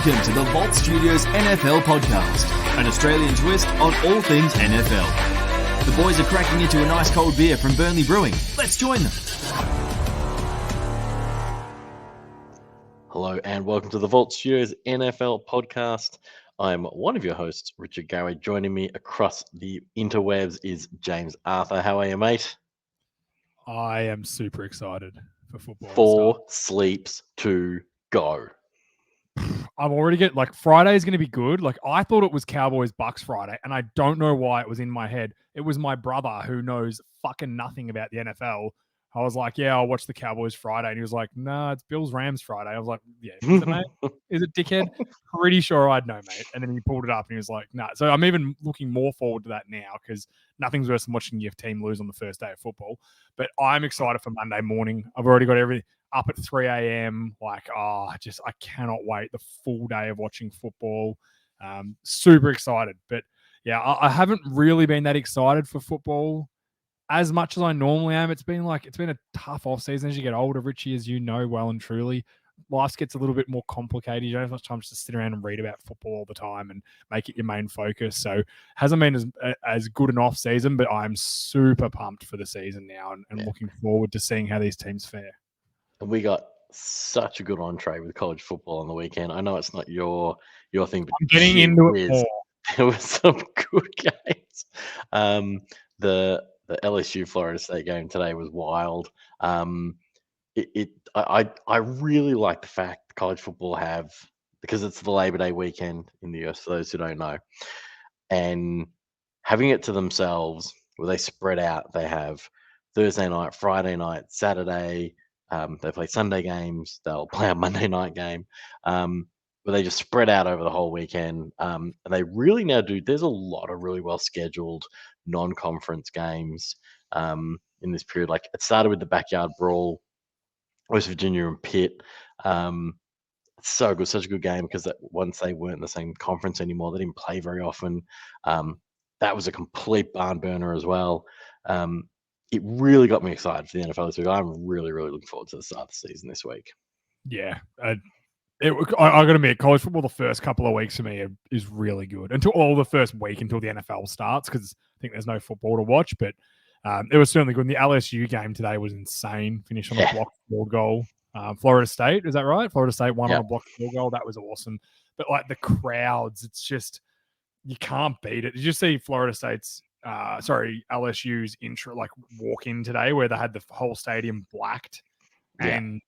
Welcome to the Vault Studios NFL podcast, an Australian twist on all things NFL. The boys are cracking into a nice cold beer from Burnley Brewing. Let's join them. Hello and welcome to the Vault Studios NFL podcast. I'm one of your hosts, Richie and JA. Joining me across the interwebs is James Arthur. How are you, mate? I am super excited for football. 4 sleeps to go. I'm already Friday is going to be good. I thought it was Cowboys Bucks Friday, and I don't know why it was in my head. It was my brother who knows fucking nothing about the NFL. I was like, yeah, I'll watch the Cowboys Friday. And he was like, nah, it's Bills Rams Friday. I was like, yeah, is it, mate? Is it, dickhead? Pretty sure I'd know, mate. And then he pulled it up and he was like, nah. So I'm even looking more forward to that now because nothing's worse than watching your team lose on the first day of football. But I'm excited for Monday morning. I've already got everything up at 3 a.m. I cannot wait. The full day of watching football. Super excited. But yeah, I haven't really been that excited for football as much as I normally am. It's been a tough off season as you get older, Richie, as you know well and truly. Life gets a little bit more complicated. You don't have much time just to sit around and read about football all the time and make it your main focus. So hasn't been as good an off season, but I'm super pumped for the season now and looking forward to seeing how these teams fare. And we got such a good entree with college football on the weekend. I know it's not your thing, but I'm getting into it more. There were some good games. The LSU Florida State game today was wild. I really like the fact college football because it's the Labor Day weekend in the US, for those who don't know, and having it to themselves where they spread out. They have Thursday night, Friday night, Saturday. They play Sunday games. They'll play a Monday night game. Where they just spread out over the whole weekend. And they really now do. There's a lot of really well scheduled non-conference games in this period. Like it started with the Backyard Brawl, West Virginia and Pitt. It's so good, such a good game because once they weren't in the same conference anymore, they didn't play very often. That was a complete barn burner as well. It really got me excited for the NFL this week. I'm really, really looking forward to the start of the season this week. Yeah. I got to admit, college football the first couple of weeks for me is really good. Until the first week until the NFL starts, because I think there's no football to watch. But it was certainly good. And the LSU game today was insane. Finished on a blocked field goal. Florida State, is that right? Florida State won on a blocked field goal. That was awesome. But the crowds, it's just you can't beat it. Did you see Florida State's LSU's intro walk in today where they had the whole stadium blacked and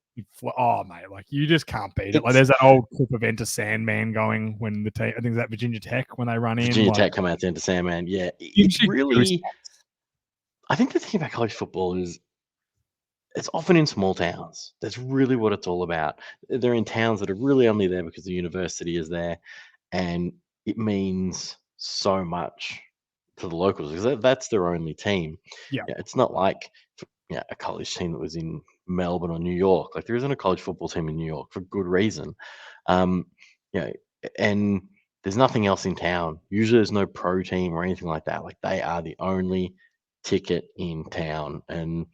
mate, you just can't beat it. There's that old clip of Enter Sandman going when the team, I think it's at Virginia Tech when they run in. Virginia Tech come out to Enter Sandman. Yeah, it's really. I think the thing about college football is it's often in small towns. That's really what it's all about. They're in towns that are really only there because the university is there, and it means so much to the locals because that's their only team. Yeah, it's not like a college team that was in Melbourne or New York. There isn't a college football team in New York for good reason. And there's nothing else in town. Usually there's no pro team or anything like that. They are the only ticket in town. And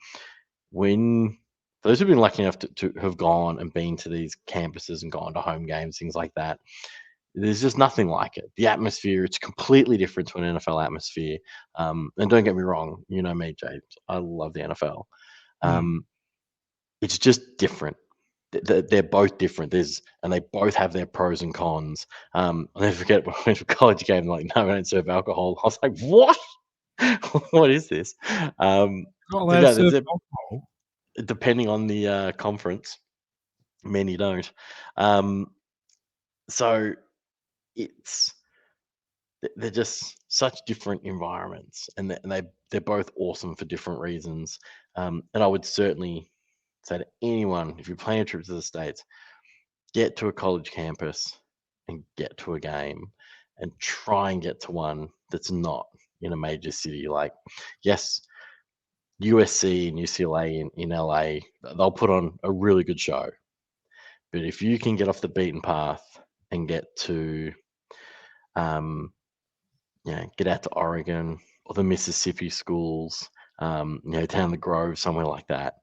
when those who've been lucky enough to have gone and been to these campuses and gone to home games, things like that, there's just nothing like it. The atmosphere, it's completely different to an NFL atmosphere. And don't get me wrong, you know me, James, I love the NFL. It's just different. They're both different. And they both have their pros and cons. I'll never forget when I went to a college game, no, we don't serve alcohol. I was like, what? What is this? Depending on the conference, many don't. So they're just such different environments, and they're both awesome for different reasons. And I would certainly say to anyone, if you're planning a trip to the States, get to a college campus and get to a game and try and get to one that's not in a major city. Yes, USC and UCLA in LA, they'll put on a really good show. But if you can get off the beaten path and get to, get out to Oregon or the Mississippi schools, down the Grove, somewhere like that.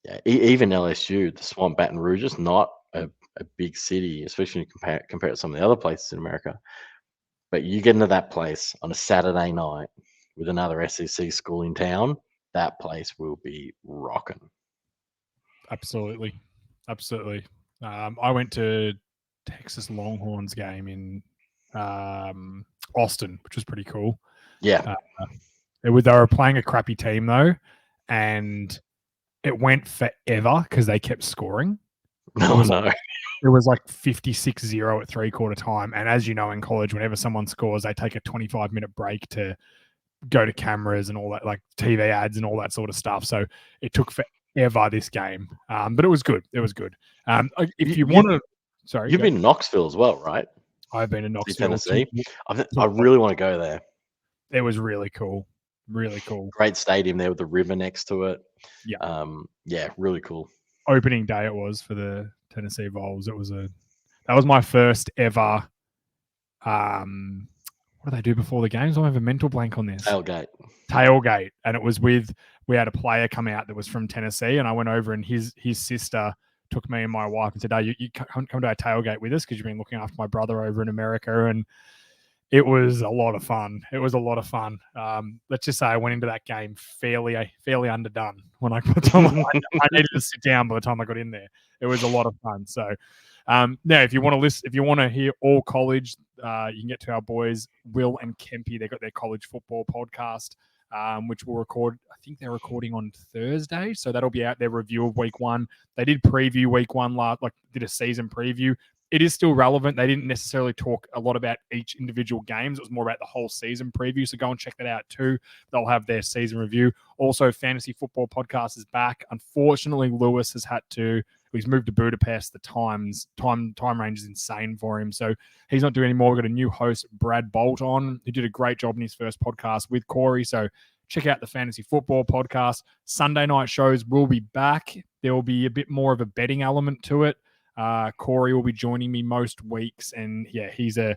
Yeah, even LSU, the Swamp, Baton Rouge is not a a big city, especially when you compare it to some of the other places in America. But you get into that place on a Saturday night with another SEC school in town, that place will be rocking. Absolutely. I went to Texas Longhorns game in Austin, which was pretty cool. Yeah. They were playing a crappy team though, and it went forever because they kept scoring. It was like 56-0 at 3/4 time. And as you know, in college, whenever someone scores, they take a 25-minute break to go to cameras and all that, like TV ads and all that sort of stuff. So it took forever this game. But it was good. If you want to, sorry. You've been in Knoxville as well, right? I've been in Knoxville, Tennessee. I really want to go there. It was really cool. Really cool. Great stadium there with the river next to it. Yeah. Yeah, really cool. Opening day it was for the Tennessee Vols. That was my first ever. What do they do before the games? I have a mental blank on this. Tailgate, and it was we had a player come out that was from Tennessee, and I went over, and his sister took me and my wife and said, "Hey, you come to our tailgate with us because you've been looking after my brother over in America." And it was a lot of fun. Let's just say I went into that game fairly underdone when I needed to sit down by the time I got in there. It was a lot of fun. So now if you want to hear all college, you can get to our boys, Will and Kempy. They got their college football podcast, which we'll record. I think they're recording on Thursday. So that'll be out their review of week 1. They did preview week 1 did a season preview. It is still relevant. They didn't necessarily talk a lot about each individual games. It was more about the whole season preview. So go and check that out too. They'll have their season review. Also, Fantasy Football Podcast is back. Unfortunately, Lewis he's moved to Budapest. The time range is insane for him. So he's not doing any more. We've got a new host, Brad Bolt, on, who did a great job in his first podcast with Corey. So check out the Fantasy Football Podcast. Sunday night shows will be back. There will be a bit more of a betting element to it. Corey will be joining me most weeks, and yeah, he's an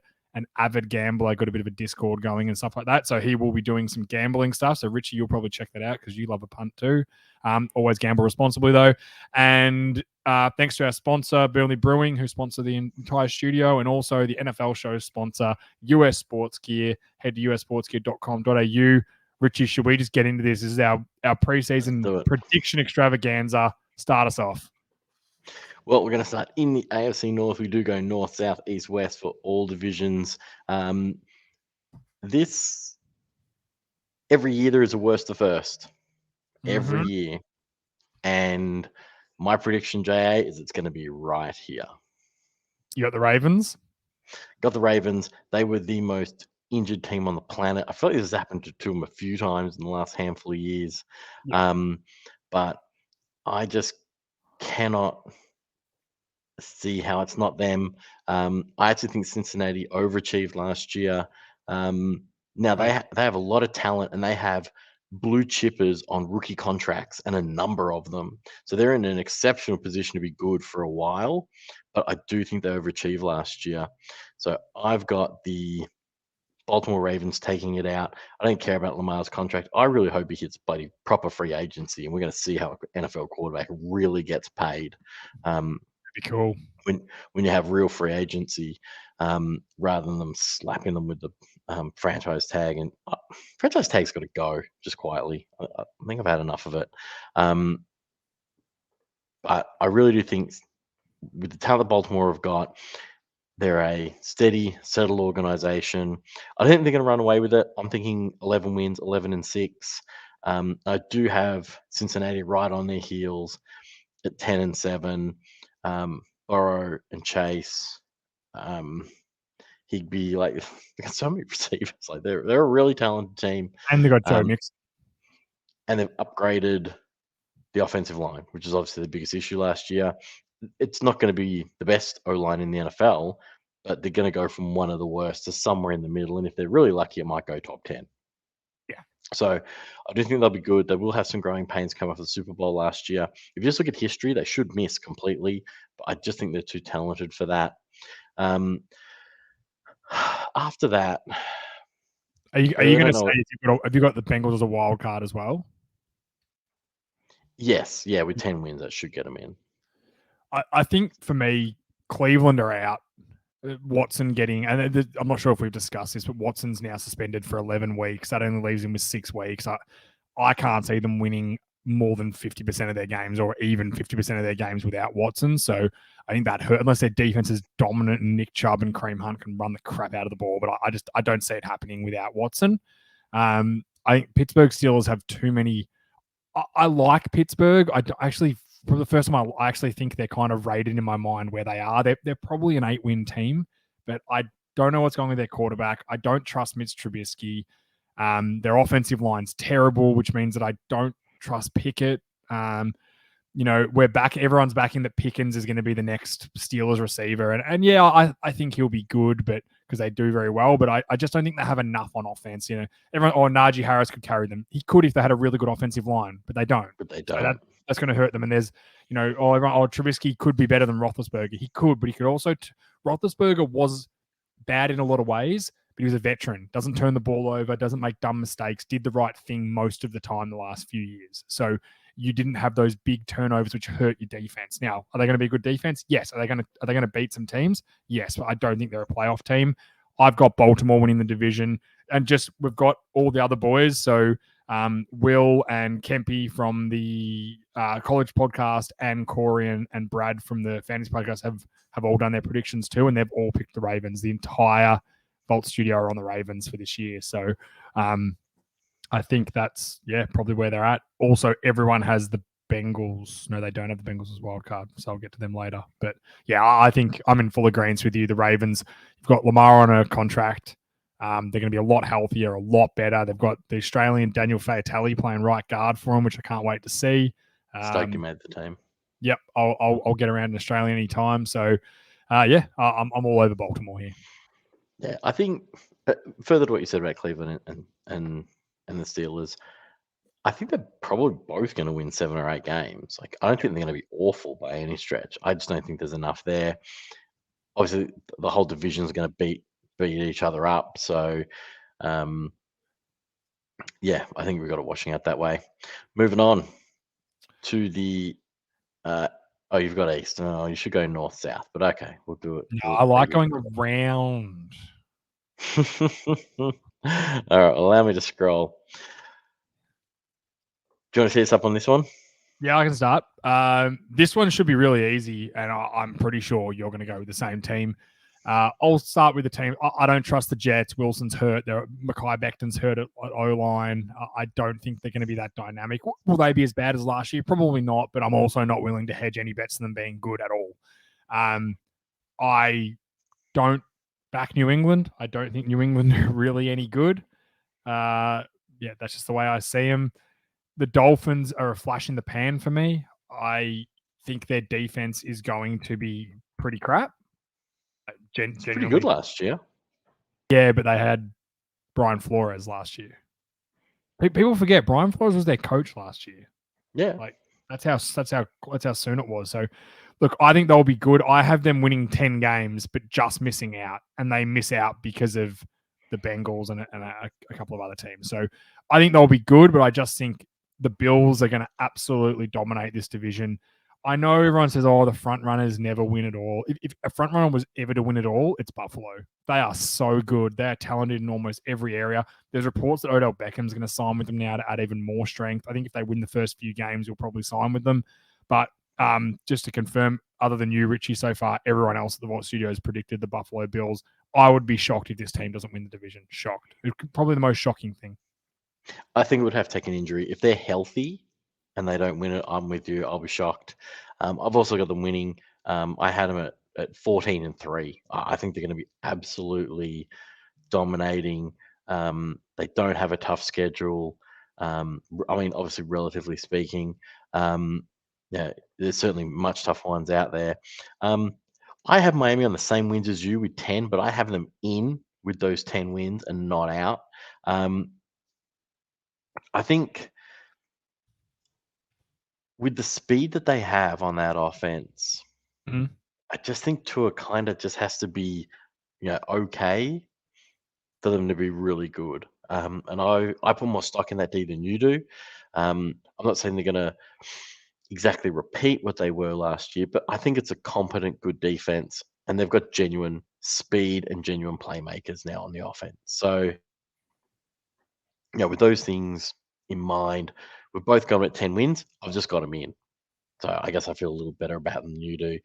avid gambler. Got a bit of a Discord going and stuff like that, so he will be doing some gambling stuff. So Richie, you'll probably check that out because you love a punt too. Always gamble responsibly though. And thanks to our sponsor, Burnley Brewing, who sponsor the entire studio, and also the NFL show sponsor, US Sports Gear. Head to ussportsgear.com.au. Richie, should we just get into this? This is our preseason prediction extravaganza. Start us off. Well, we're going to start in the AFC North. We do go north, south, east, west for all divisions. Every year there is a worst to first. Every year. And my prediction, JA, is it's going to be right here. You got the Ravens? Got the Ravens. They were the most injured team on the planet. I feel like this has happened to them a few times in the last handful of years. Yeah. But I just cannot see how it's not them. I actually think Cincinnati overachieved last year. Now they have a lot of talent, and they have blue chippers on rookie contracts, and a number of them. So they're in an exceptional position to be good for a while. But I do think they overachieved last year. So I've got the Baltimore Ravens taking it out. I don't care about Lamar's contract. I really hope he hits bloody proper free agency, and we're going to see how an NFL quarterback really gets paid. Be cool when you have real free agency, rather than them slapping them with the franchise tag. And franchise tag's got to go, just quietly. I think I've had enough of it. But I really do think with the talent that Baltimore have got, they're a steady, settled organization. I don't think they're going to run away with it. I'm thinking 11 wins, 11-6. I do have Cincinnati right on their heels at 10-7. Burrow and Chase, Higbee, like they got so many receivers. Like they're a really talented team, and they got Joe Mixon, and they've upgraded the offensive line, which is obviously the biggest issue last year. It's not going to be the best O-line in the NFL, but they're going to go from one of the worst to somewhere in the middle, and if they're really lucky, it might go top 10. So I do think they'll be good. They will have some growing pains come off the Super Bowl last year. If you just look at history, they should miss completely, but I just think they're too talented for that. After that, are you going to say have you got the Bengals as a wild card as well? Yes, yeah, with 10 wins, that should get them in. I think for me, Cleveland are out. Watson getting, and I'm not sure if we've discussed this, but Watson's now suspended for 11 weeks. That only leaves him with 6 weeks. I can't see them winning more than 50% of their games or even 50% of their games without Watson. So I think that hurt, unless their defense is dominant and Nick Chubb and Kareem Hunt can run the crap out of the ball. But I don't see it happening without Watson. I think Pittsburgh Steelers have too many. I like Pittsburgh. I actually, for the first time, I actually think they're kind of rated in my mind where they are. They're probably an 8-win team, but I don't know what's going with their quarterback. I don't trust Mitch Trubisky. Their offensive line's terrible, which means that I don't trust Pickett. We're back. Everyone's backing that Pickens is going to be the next Steelers receiver. And yeah, I think he'll be good, but because they do very well, but I just don't think they have enough on offense. Everyone, or Najee Harris could carry them. He could if they had a really good offensive line, but they don't. So that's going to hurt them. And there's, Trubisky could be better than Roethlisberger. He could, but he could also. Roethlisberger was bad in a lot of ways, but he was a veteran. Doesn't turn the ball over, doesn't make dumb mistakes, did the right thing most of the time the last few years. So you didn't have those big turnovers which hurt your defense. Now, are they going to be a good defense? Yes. Are they going to beat some teams? Yes, but I don't think they're a playoff team. I've got Baltimore winning the division, and we've got all the other boys. So Will and Kempy from the college podcast, and Corey and Brad from the fantasy podcast have all done their predictions too, and they've all picked the Ravens. The entire Vault Studio are on the Ravens for this year. So I think that's, probably where they're at. Also, everyone has the Bengals. No, they don't have the Bengals as wild card, so I'll get to them later. But yeah, I think I'm in full agreement with you. The Ravens, you've got Lamar on a contract. They're going to be a lot healthier, a lot better. They've got the Australian Daniel Faiatelli playing right guard for them, which I can't wait to see. Stoked he made the team. Yep, I'll get around in Australia anytime. So, I'm all over Baltimore here. Yeah, I think further to what you said about Cleveland and the Steelers, I think they're probably both going to win 7 or 8 games. Like, I don't think they're going to be awful by any stretch. I just don't think there's enough there. Obviously, the whole division is going to beat each other up. So, I think we've got it washing out that way. Moving on to the you've got East. Oh, you should go North South, but okay, we'll do it. No, I like going around. All right, allow me to scroll. Do you want to see us up on this one? Yeah, I can start. This one should be really easy, and I'm pretty sure you're going to go with the same team. I'll start with the team. I don't trust the Jets. Wilson's hurt. Mekhi Becton's hurt at O-line. I don't think they're going to be that dynamic. Will they be as bad as last year? Probably not, but I'm also not willing to hedge any bets on them being good at all. I don't back New England. I don't think New England are really any good. That's just the way I see them. The Dolphins are a flash in the pan for me. I think their defense is going to be pretty crap. Pretty good last year. Yeah, but they had Brian Flores last year. People forget Brian Flores was their coach last year. Yeah, like that's how soon it was. So, look, I think they'll be good. I have them winning 10 games, but just missing out, and they miss out because of the Bengals and a couple of other teams. So, I think they'll be good, but I just think the Bills are going to absolutely dominate this division. I know everyone says, the front runners never win it all. If a front runner was ever to win it all, it's Buffalo. They are so good. They're talented in almost every area. There's reports that Odell Beckham's going to sign with them now to add even more strength. I think if they win the first few games, you'll probably sign with them. But just to confirm, other than you, Richie, so far, everyone else at the Vault Studios predicted the Buffalo Bills. I would be shocked if this team doesn't win the division. Shocked. It's probably the most shocking thing. I think it would have to take an injury. If they're healthy and they don't win it, I'm with you. I'll be shocked. I've also got them winning. I had them at 14-3. I think they're going to be absolutely dominating. They don't have a tough schedule. Obviously, relatively speaking, there's certainly much tougher ones out there. I have Miami on the same wins as you with 10, but I have them in with those 10 wins and not out. I think with the speed that they have on that offense, mm-hmm. I just think Tua kind of just has to be, okay for them to be really good. And I put more stock in that D than you do. I'm not saying they're going to, exactly repeat what they were last year, but I think it's a competent, good defense, and they've got genuine speed and genuine playmakers now on the offense. So, with those things in mind, we've both got them at 10 wins. I've just got them in. So I guess I feel a little better about them than you do.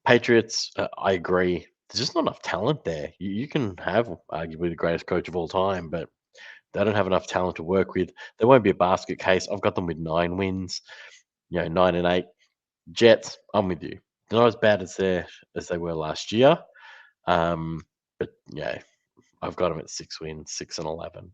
Patriots, I agree. There's just not enough talent there. You can have arguably the greatest coach of all time, but they don't have enough talent to work with. There won't be a basket case. I've got them with 9 wins, 9-8. Jets, I'm with you. They're not as bad as they were last year. But I've got them at 6 wins, 6-11.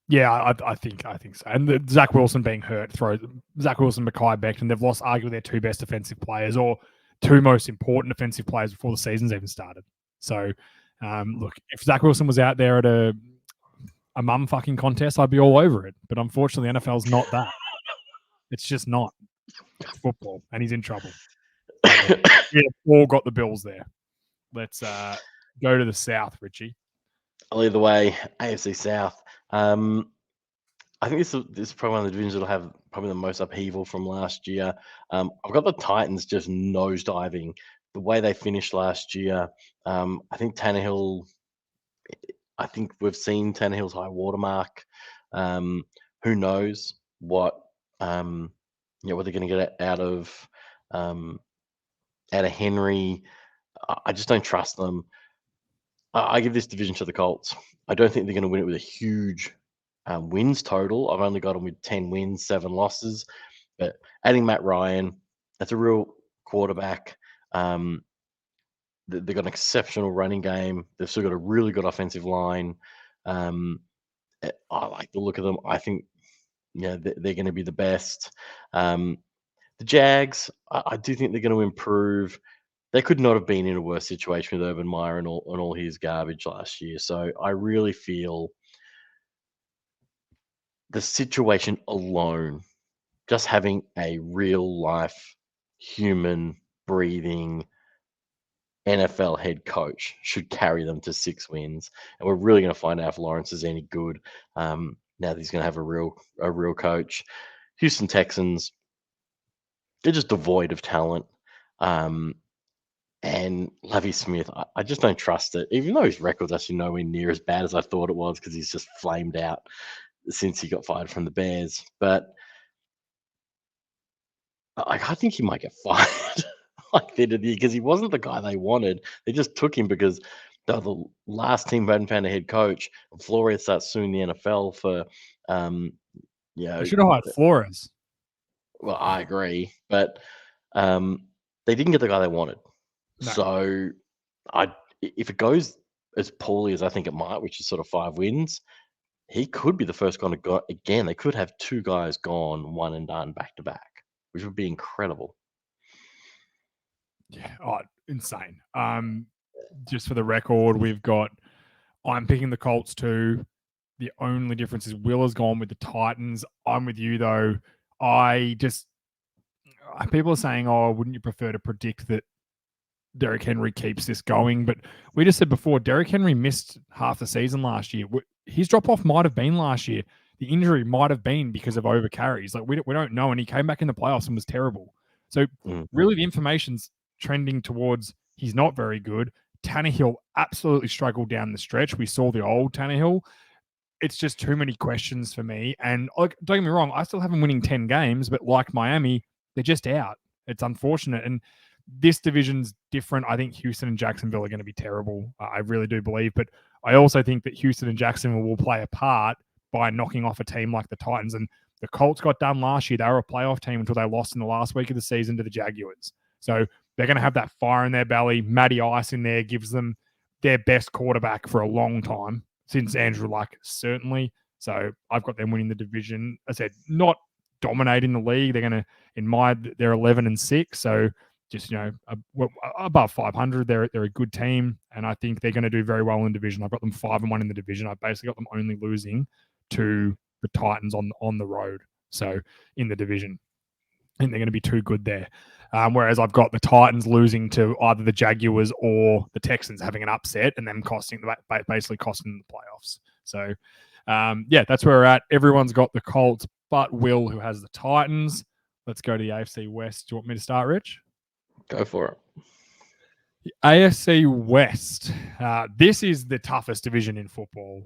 Yeah, I think so. And Zach Wilson being hurt throws Zach Wilson, Mekhi Becton. They've lost arguably their 2 best defensive players, or 2 most important defensive players before the season's even started. So, look, if Zach Wilson was out there at a mum fucking contest, I'd be all over it. But unfortunately, the NFL's not that. It's just not. It's football, and he's in trouble. We've all got the Bills there. Let's go to the South, Richie. I'll either way, AFC South. I think this is probably one of the divisions that'll have probably the most upheaval from last year. I've got the Titans just nosediving. The way they finished last year, I think Tannehill. I think we've seen Tannehill's high watermark. Who knows what what they're going to get out of Henry. I just don't trust them. I give this division to the Colts. I don't think they're going to win it with a huge wins total. I've only got them with 10 wins, 7 losses. But adding Matt Ryan, that's a real quarterback. They've got an exceptional running game. They've still got a really good offensive line. I like the look of them. I think they're going to be the best. The Jags, I do think they're going to improve. They could not have been in a worse situation with Urban Meyer and all his garbage last year. So I really feel the situation alone, just having a real life, human, breathing NFL head coach should carry them to 6 wins. And we're really going to find out if Lawrence is any good now that he's going to have a real coach. Houston Texans, they're just devoid of talent. And Lovie Smith, I just don't trust it, even though his record's actually nowhere near as bad as I thought it was, because he's just flamed out since he got fired from the Bears. But I think he might get fired like they did, because he wasn't the guy they wanted. They just took him because they're the last team who hadn't found a head coach. Flores starts suing the NFL for, They should have hired Flores. Well, I agree, but they didn't get the guy they wanted. No. So if it goes as poorly as I think it might, which is sort of 5 wins, he could be the first guy to go again. They could have 2 guys gone, one and done back to back, which would be incredible. Yeah, insane. Just for the record, I'm picking the Colts too. The only difference is Will has gone with the Titans. I'm with you though. People are saying, wouldn't you prefer to predict that Derrick Henry keeps this going? But we just said before, Derrick Henry missed half the season last year. His drop-off might have been last year. The injury might have been because of overcarries. Like, we don't know, and he came back in the playoffs and was terrible. So really the information's trending towards he's not very good. Tannehill absolutely struggled down the stretch. We saw the old Tannehill. It's just too many questions for me. And don't get me wrong, I still have them winning 10 games, but like Miami, they're just out. It's unfortunate. And this division's different. I think Houston and Jacksonville are going to be terrible. I really do believe. But I also think that Houston and Jacksonville will play a part by knocking off a team like the Titans. And the Colts got done last year. They were a playoff team until they lost in the last week of the season to the Jaguars. So they're going to have that fire in their belly. Matty Ice in there gives them their best quarterback for a long time, since Andrew Luck, certainly. So I've got them winning the division. I said, not dominating the league. They're going to, they're 11-6. So just, above 500, they're a good team. And I think they're going to do very well in the division. I've got them 5-1 in the division. I've basically got them only losing to the Titans on the road. So in the division, I think they're going to be too good there. Whereas I've got the Titans losing to either the Jaguars or the Texans, having an upset and them basically costing the playoffs. So, that's where we're at. Everyone's got the Colts, but Will, who has the Titans. let's go to the AFC West. Do you want me to start, Rich? Go for it. The AFC West. This is the toughest division in football.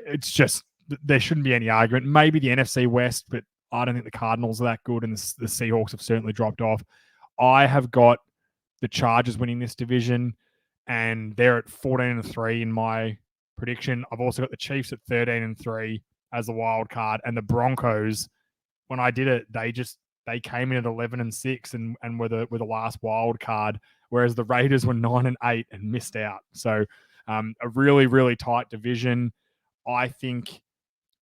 It's just there shouldn't be any argument. Maybe the NFC West, but I don't think the Cardinals are that good, and the Seahawks have certainly dropped off. I have got the Chargers winning this division, and they're at 14-3 in my prediction. I've also got the Chiefs at 13-3 as the wild card, and the Broncos. When I did it, they came in at 11-6 and were the last wild card, whereas the Raiders were 9-8 and missed out. So a really, really tight division. I think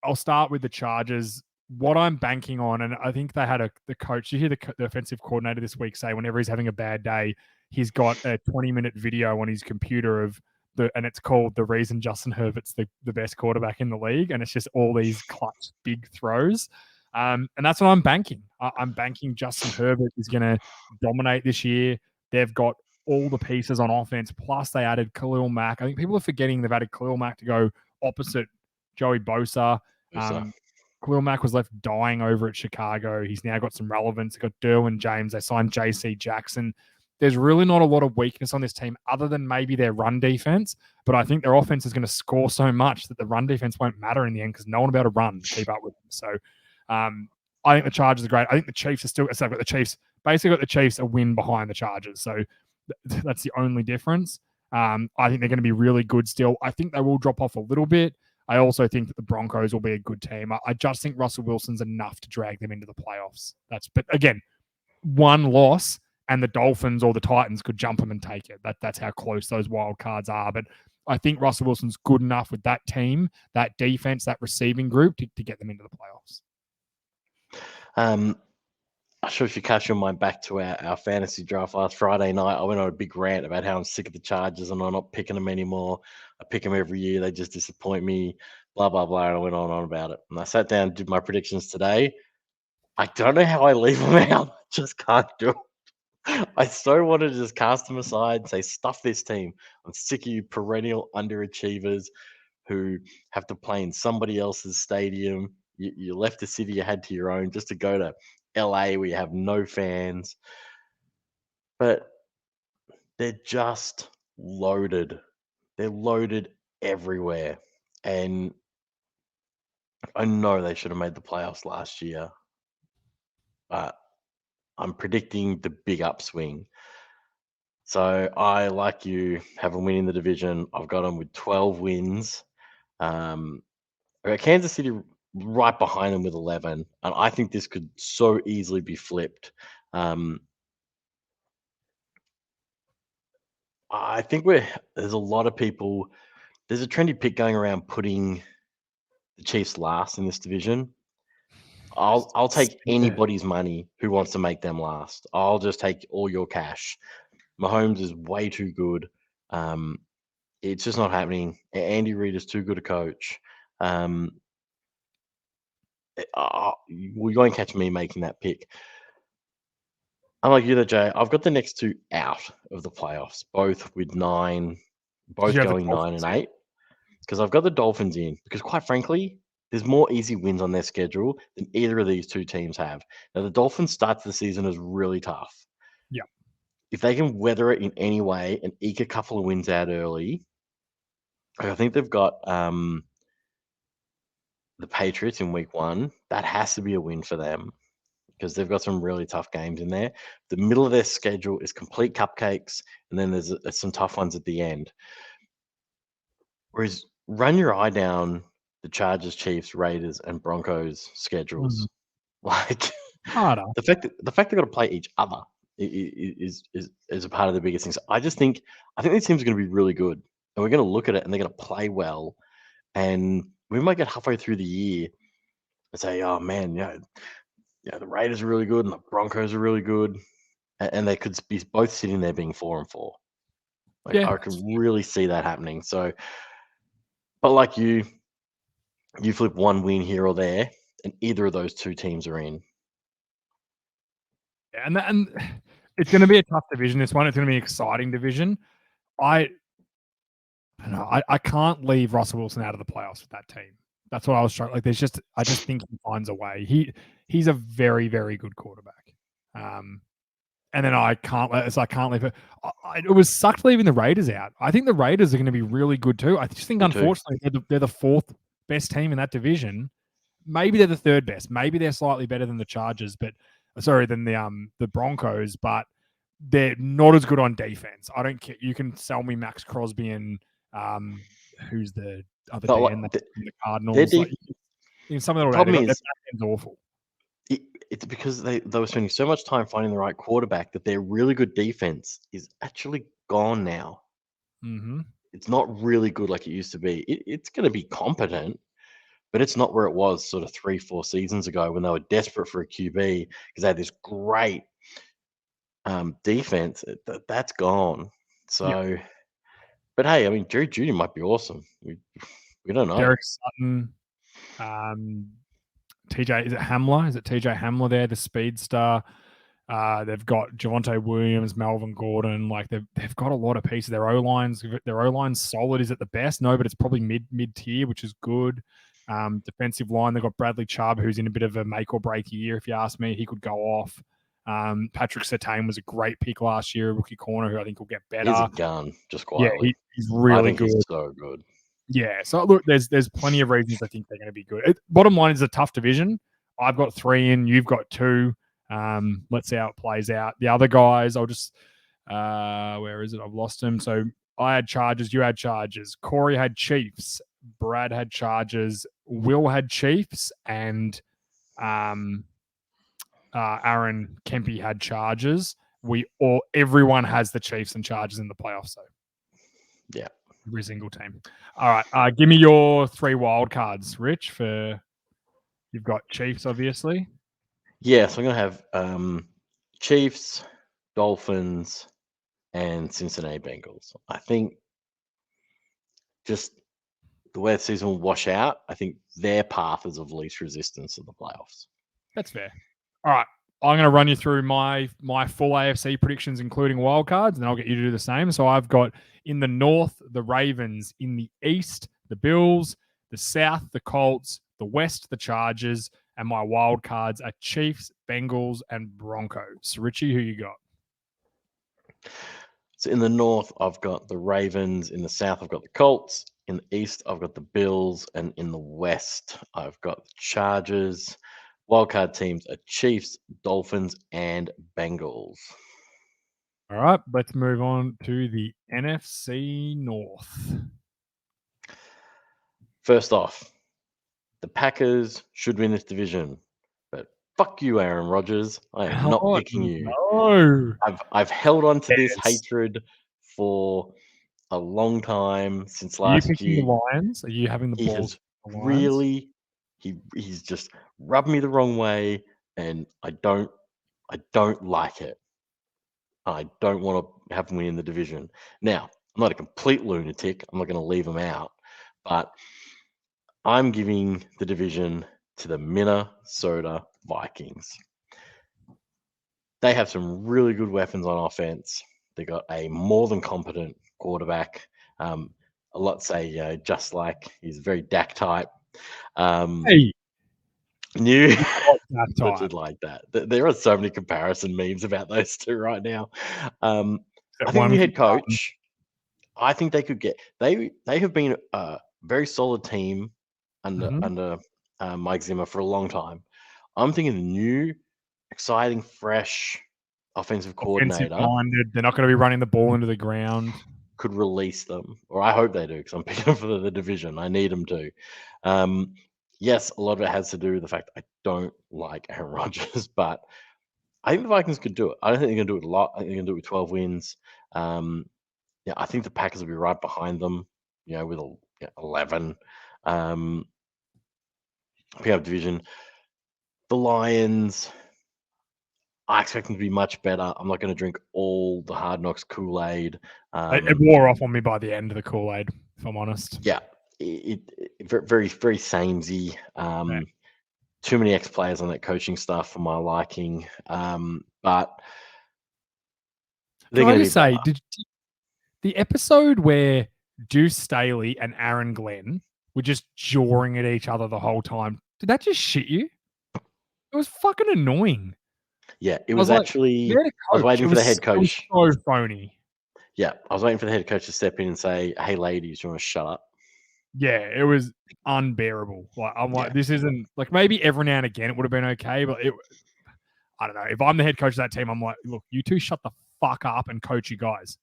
I'll start with the Chargers. What I'm banking on, and I think they had the coach, you hear the offensive coordinator this week say whenever he's having a bad day, he's got a 20-minute video on his computer and it's called The Reason Justin Herbert's the best quarterback in the league. And it's just all these clutch big throws. And that's what I'm banking. I'm banking Justin Herbert is going to dominate this year. They've got all the pieces on offense, plus they added Khalil Mack. I think people are forgetting they've added Khalil Mack to go opposite Joey Bosa. Khalil Mack was left dying over at Chicago. He's now got some relevance. They've got Derwin James. They signed JC Jackson. There's really not a lot of weakness on this team other than maybe their run defense. But I think their offense is going to score so much that the run defense won't matter in the end because no one will be able to run to keep up with them. So I think the Chargers are great. I think the Chiefs are still. So I've got the Chiefs. Basically, got the Chiefs a win behind the Chargers. So that's the only difference. I think they're going to be really good still. I think they will drop off a little bit. I also think that the Broncos will be a good team. I just think Russell Wilson's enough to drag them into the playoffs. But again, one loss and the Dolphins or the Titans could jump them and take it. That's how close those wild cards are. But I think Russell Wilson's good enough with that team, that defense, that receiving group to get them into the playoffs. I'm not sure if you catch your mind back to our fantasy draft last Friday night. I went on a big rant about how I'm sick of the Chargers and I'm not picking them anymore. I pick them every year. They just disappoint me, blah, blah, blah. And I went on about it. And I sat down and did my predictions today. I don't know how I leave them out. I just can't do it. I so wanted to just cast them aside and say, stuff this team. I'm sick of you perennial underachievers who have to play in somebody else's stadium. You left the city you had to your own just to go to LA where you have no fans. But they're just loaded. They're loaded everywhere. And I know they should have made the playoffs last year. But I'm predicting the big upswing. So I, like you, have them winning the division. I've got them with 12 wins. I got Kansas City right behind them with 11. And I think this could so easily be flipped. I think there's a lot of people. There's a trendy pick going around putting the Chiefs last in this division. I'll take anybody's money who wants to make them last. I'll just take all your cash. Mahomes is way too good. It's just not happening. Andy Reid is too good a coach. We're going to catch me making that pick. Unlike you, Jay, I've got the next two out of the playoffs, both with 9, both going 9 and 8. Because I've got the Dolphins in. Because quite frankly, there's more easy wins on their schedule than either of these two teams have. Now, the Dolphins start the season as really tough. Yeah. If they can weather it in any way and eke a couple of wins out early, I think they've got the Patriots in week 1. That has to be a win for them because they've got some really tough games in there. The middle of their schedule is complete cupcakes, and then there's some tough ones at the end. Whereas run your eye down the Chargers, Chiefs, Raiders, and Broncos schedules. Like harder. The fact they've got to play each other is a part of the biggest things. I think these teams are going to be really good, and we're going to look at it, and they're going to play well, and we might get halfway through the year and say, "Oh man, the Raiders are really good, and the Broncos are really good," and they could be both sitting there being 4-4. I can really see that happening. So, but like you flip one win here or there, and either of those two teams are in. And it's going to be a tough division. This one, it's going to be an exciting division. I can't leave Russell Wilson out of the playoffs with that team. That's what I was trying. Like, I just think he finds a way. he's a very, very good quarterback. And then I can't leave it. It was sucked leaving the Raiders out. I think the Raiders are going to be really good too. I just think, unfortunately, they're the fourth best team in that division. Maybe they're the third best. Maybe they're slightly better than the Chargers, than the Broncos, but they're not as good on defense. I don't care. You can sell me Max Crosby and who's the other DN in the Cardinals. Some of the problem is awful. It's because they were spending so much time finding the right quarterback that their really good defense is actually gone now. Mm-hmm. It's not really good like it used to be. It's going to be competent, but it's not where it was sort of 3-4 seasons ago when they were desperate for a QB because they had this great defense. That's gone. So, but hey, I mean, Jerry Jr. might be awesome. We don't know. Derek Sutton, TJ, is it Hamler? Is it TJ Hamler there, the speedster? They've got Javonte Williams, Melvin Gordon. Like they've got a lot of pieces. Their O-line's solid. Is it the best? No, but it's probably mid tier, which is good. Defensive line, they've got Bradley Chubb, who's in a bit of a make or break year. If you ask me, he could go off. Patrick Surtain was a great pick last year, rookie corner, who I think will get better. He's a gun, just quietly. Yeah, he's really good. He's so good. Yeah, so look, there's plenty of reasons I think they're going to be good. Bottom line is a tough division. I've got 3 in, you've got 2. Let's see how it plays out. The other guys, I'll just where is it? I've lost him. So I had Chargers, you had Chargers, Corey had Chiefs, Brad had Chargers, Will had Chiefs, and Aaron Kempy had Chargers. Everyone has the Chiefs and Chargers in the playoffs, so yeah. Every single team. All right. Give me your 3 wild cards, Rich. You've got Chiefs, obviously. Yeah, so I'm going to have Chiefs, Dolphins, and Cincinnati Bengals. I think just the way the season will wash out, I think their path is of least resistance to the playoffs. That's fair. All right. I'm going to run you through my full AFC predictions, including wild cards, and I'll get you to do the same. So I've got in the North, the Ravens. In the East, the Bills. The South, the Colts. The West, the Chargers. And my wild cards are Chiefs, Bengals, and Broncos. Richie, who you got? So in the North, I've got the Ravens. In the South, I've got the Colts. In the East, I've got the Bills. And in the West, I've got the Chargers. Wildcard teams are Chiefs, Dolphins, and Bengals. All right, let's move on to the NFC North. First off, the Packers should win this division, but fuck you, Aaron Rodgers. I am not picking you. No. I've held on to this hatred for a long time since last year. Are you picking the Lions? Are you having the balls? He's just rubbed me the wrong way, and I don't like it. I don't want to have him win the division. Now, I'm not a complete lunatic. I'm not going to leave him out, but I'm giving the division to the Minnesota Vikings. They have some really good weapons on offense. They got a more than competent quarterback. Let's say, just like he's very Dak type. New like that. There are so many comparison memes about those two right now. I think new head coach. I think they could get. They have been a very solid team under Mike Zimmer for a long time. I'm thinking the new, exciting, fresh offensive coordinator. Minded. They're not going to be running the ball into the ground. Could release them, or I hope they do, because I'm picking for the division. I need them to. Yes, a lot of it has to do with the fact I don't like Aaron Rodgers, but I think the Vikings could do it. I don't think they're going to do it a lot. I think they're going to do it with 12 wins. I think the Packers will be right behind them, with 11. Pick up division. The Lions, I expect them to be much better. I'm not going to drink all the Hard Knocks Kool-Aid. It wore off on me by the end of the Kool-Aid, if I'm honest. Yeah, it very, very samey. Too many ex-players on that coaching staff for my liking. But can I just say, did the episode where Deuce Staley and Aaron Glenn were just jawing at each other the whole time, did that just shit you? It was fucking annoying. Yeah, it I was was like, actually. they're the I was coach. waiting It for the was head coach. so phony. Yeah, I was waiting for the head coach to step in and say, "Hey, ladies, you want to shut up?" Yeah, it was unbearable. Like I'm Yeah. like, this isn't like maybe every now and again it would have been okay, but I don't know. If I'm the head coach of that team, I'm like, look, you two shut the fuck up and coach you guys.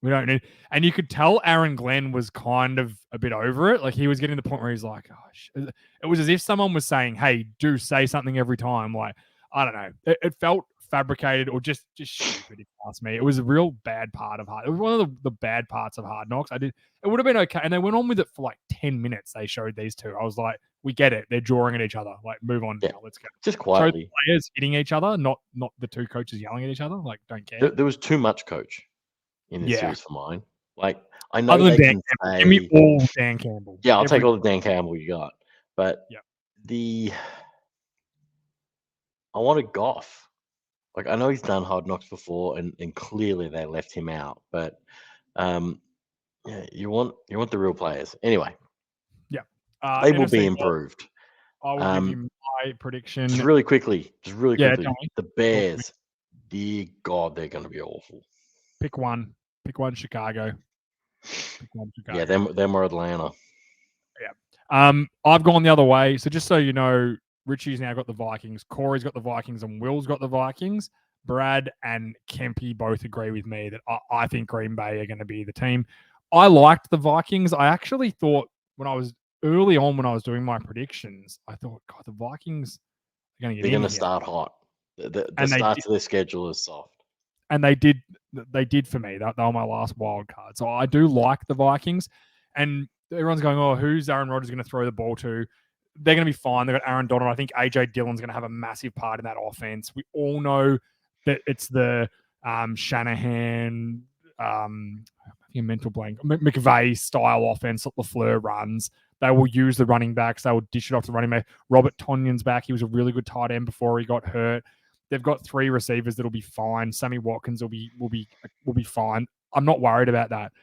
We don't need. And you could tell Aaron Glenn was kind of a bit over it. Like he was getting to the point where he's like, gosh, it was as if someone was saying, hey, do say something every time. Like, I don't know. It felt fabricated or just stupid, if you ask me. It was a real bad part of Hard. It was one of the bad parts of Hard Knocks. It would have been okay. And they went on with it for like 10 minutes. They showed these two. I was like, we get it. They're drawing at each other. Like, move on Yeah. now. Let's go. Just Show the quietly. players hitting each other, not the two coaches yelling at each other. Like, don't care. There was too much coach in this Yeah. series for mine. Like, I know Other than they Dan can Campbell. say, Give me all Dan Campbell. yeah, I'll take all the Dan Campbell you got, but Yep. I wanted Goff. Like, I know he's done Hard Knocks before, and clearly they left him out, but yeah, you want the real players. Anyway, Yeah. they will NFC be North, improved. I will give you my prediction. Just really quickly, Yeah, tell me. the Bears, dear God, they're going to be awful. Pick one. Pick one, Chicago. Pick one, Chicago. Yeah, them or Atlanta. Yeah. I've gone the other way. So just so you know, Richie's now got the Vikings. Corey's got the Vikings, and Will's got the Vikings. Brad and Kempy both agree with me that I think Green Bay are going to be the team. I liked the Vikings. I actually thought when I was doing my predictions, I thought, God, the Vikings are going to get They're in going to here. start hot. The And start to their schedule is soft. And they did for me. They were my last wild card. So I do like the Vikings. And everyone's going, oh, who's Aaron Rodgers going to throw the ball to? They're going to be fine. They've got Aaron Donald. I think AJ Dillon's going to have a massive part in that offense. We all know that it's the Shanahan, mental blank, McVay style offense that LaFleur runs. They will use the running backs. They will dish it off to running back. Robert Tonyan's back. He was a really good tight end before he got hurt. They've got three receivers that'll be fine. Sammy Watkins will be fine. I'm not worried about that.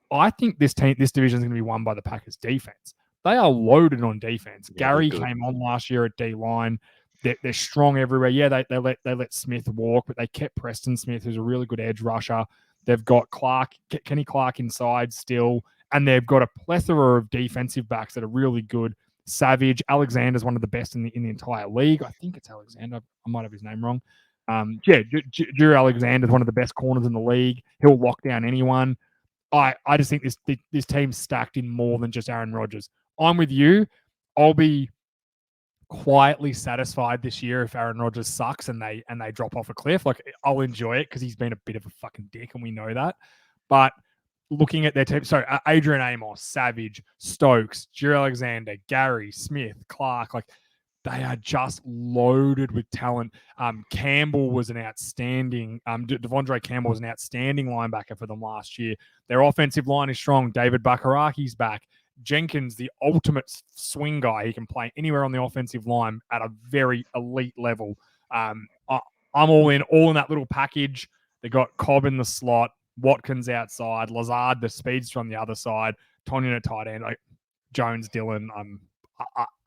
I think this division is going to be won by the Packers defense. They are loaded on defense. Yeah, Gary came on last year at D-line. They're strong everywhere. Yeah, they let Smith walk, but they kept Preston Smith, who's a really good edge rusher. They've got Kenny Clark inside still, and they've got a plethora of defensive backs that are really good. Savage, Alexander's one of the best in the entire league. I think it's Alexander. I might have his name wrong. Drew Alexander's one of the best corners in the league. He'll lock down anyone. I just think this team's stacked in more than just Aaron Rodgers. I'm with you. I'll be quietly satisfied this year if Aaron Rodgers sucks and they drop off a cliff. Like, I'll enjoy it because he's been a bit of a fucking dick and we know that. But looking at their team, so Adrian Amos, Savage, Stokes, Drew Alexander, Gary, Smith, Clark, like they are just loaded with talent. Campbell was an outstanding, Devondre Campbell was an outstanding linebacker for them last year. Their offensive line is strong. David Bakaraki's back. Jenkins, the ultimate swing guy. He can play anywhere on the offensive line at a very elite level. I'm all in that little package. They got Cobb in the slot, Watkins outside, Lazard, the speedster on the other side, Tonyan at tight end, like Jones, Dillon.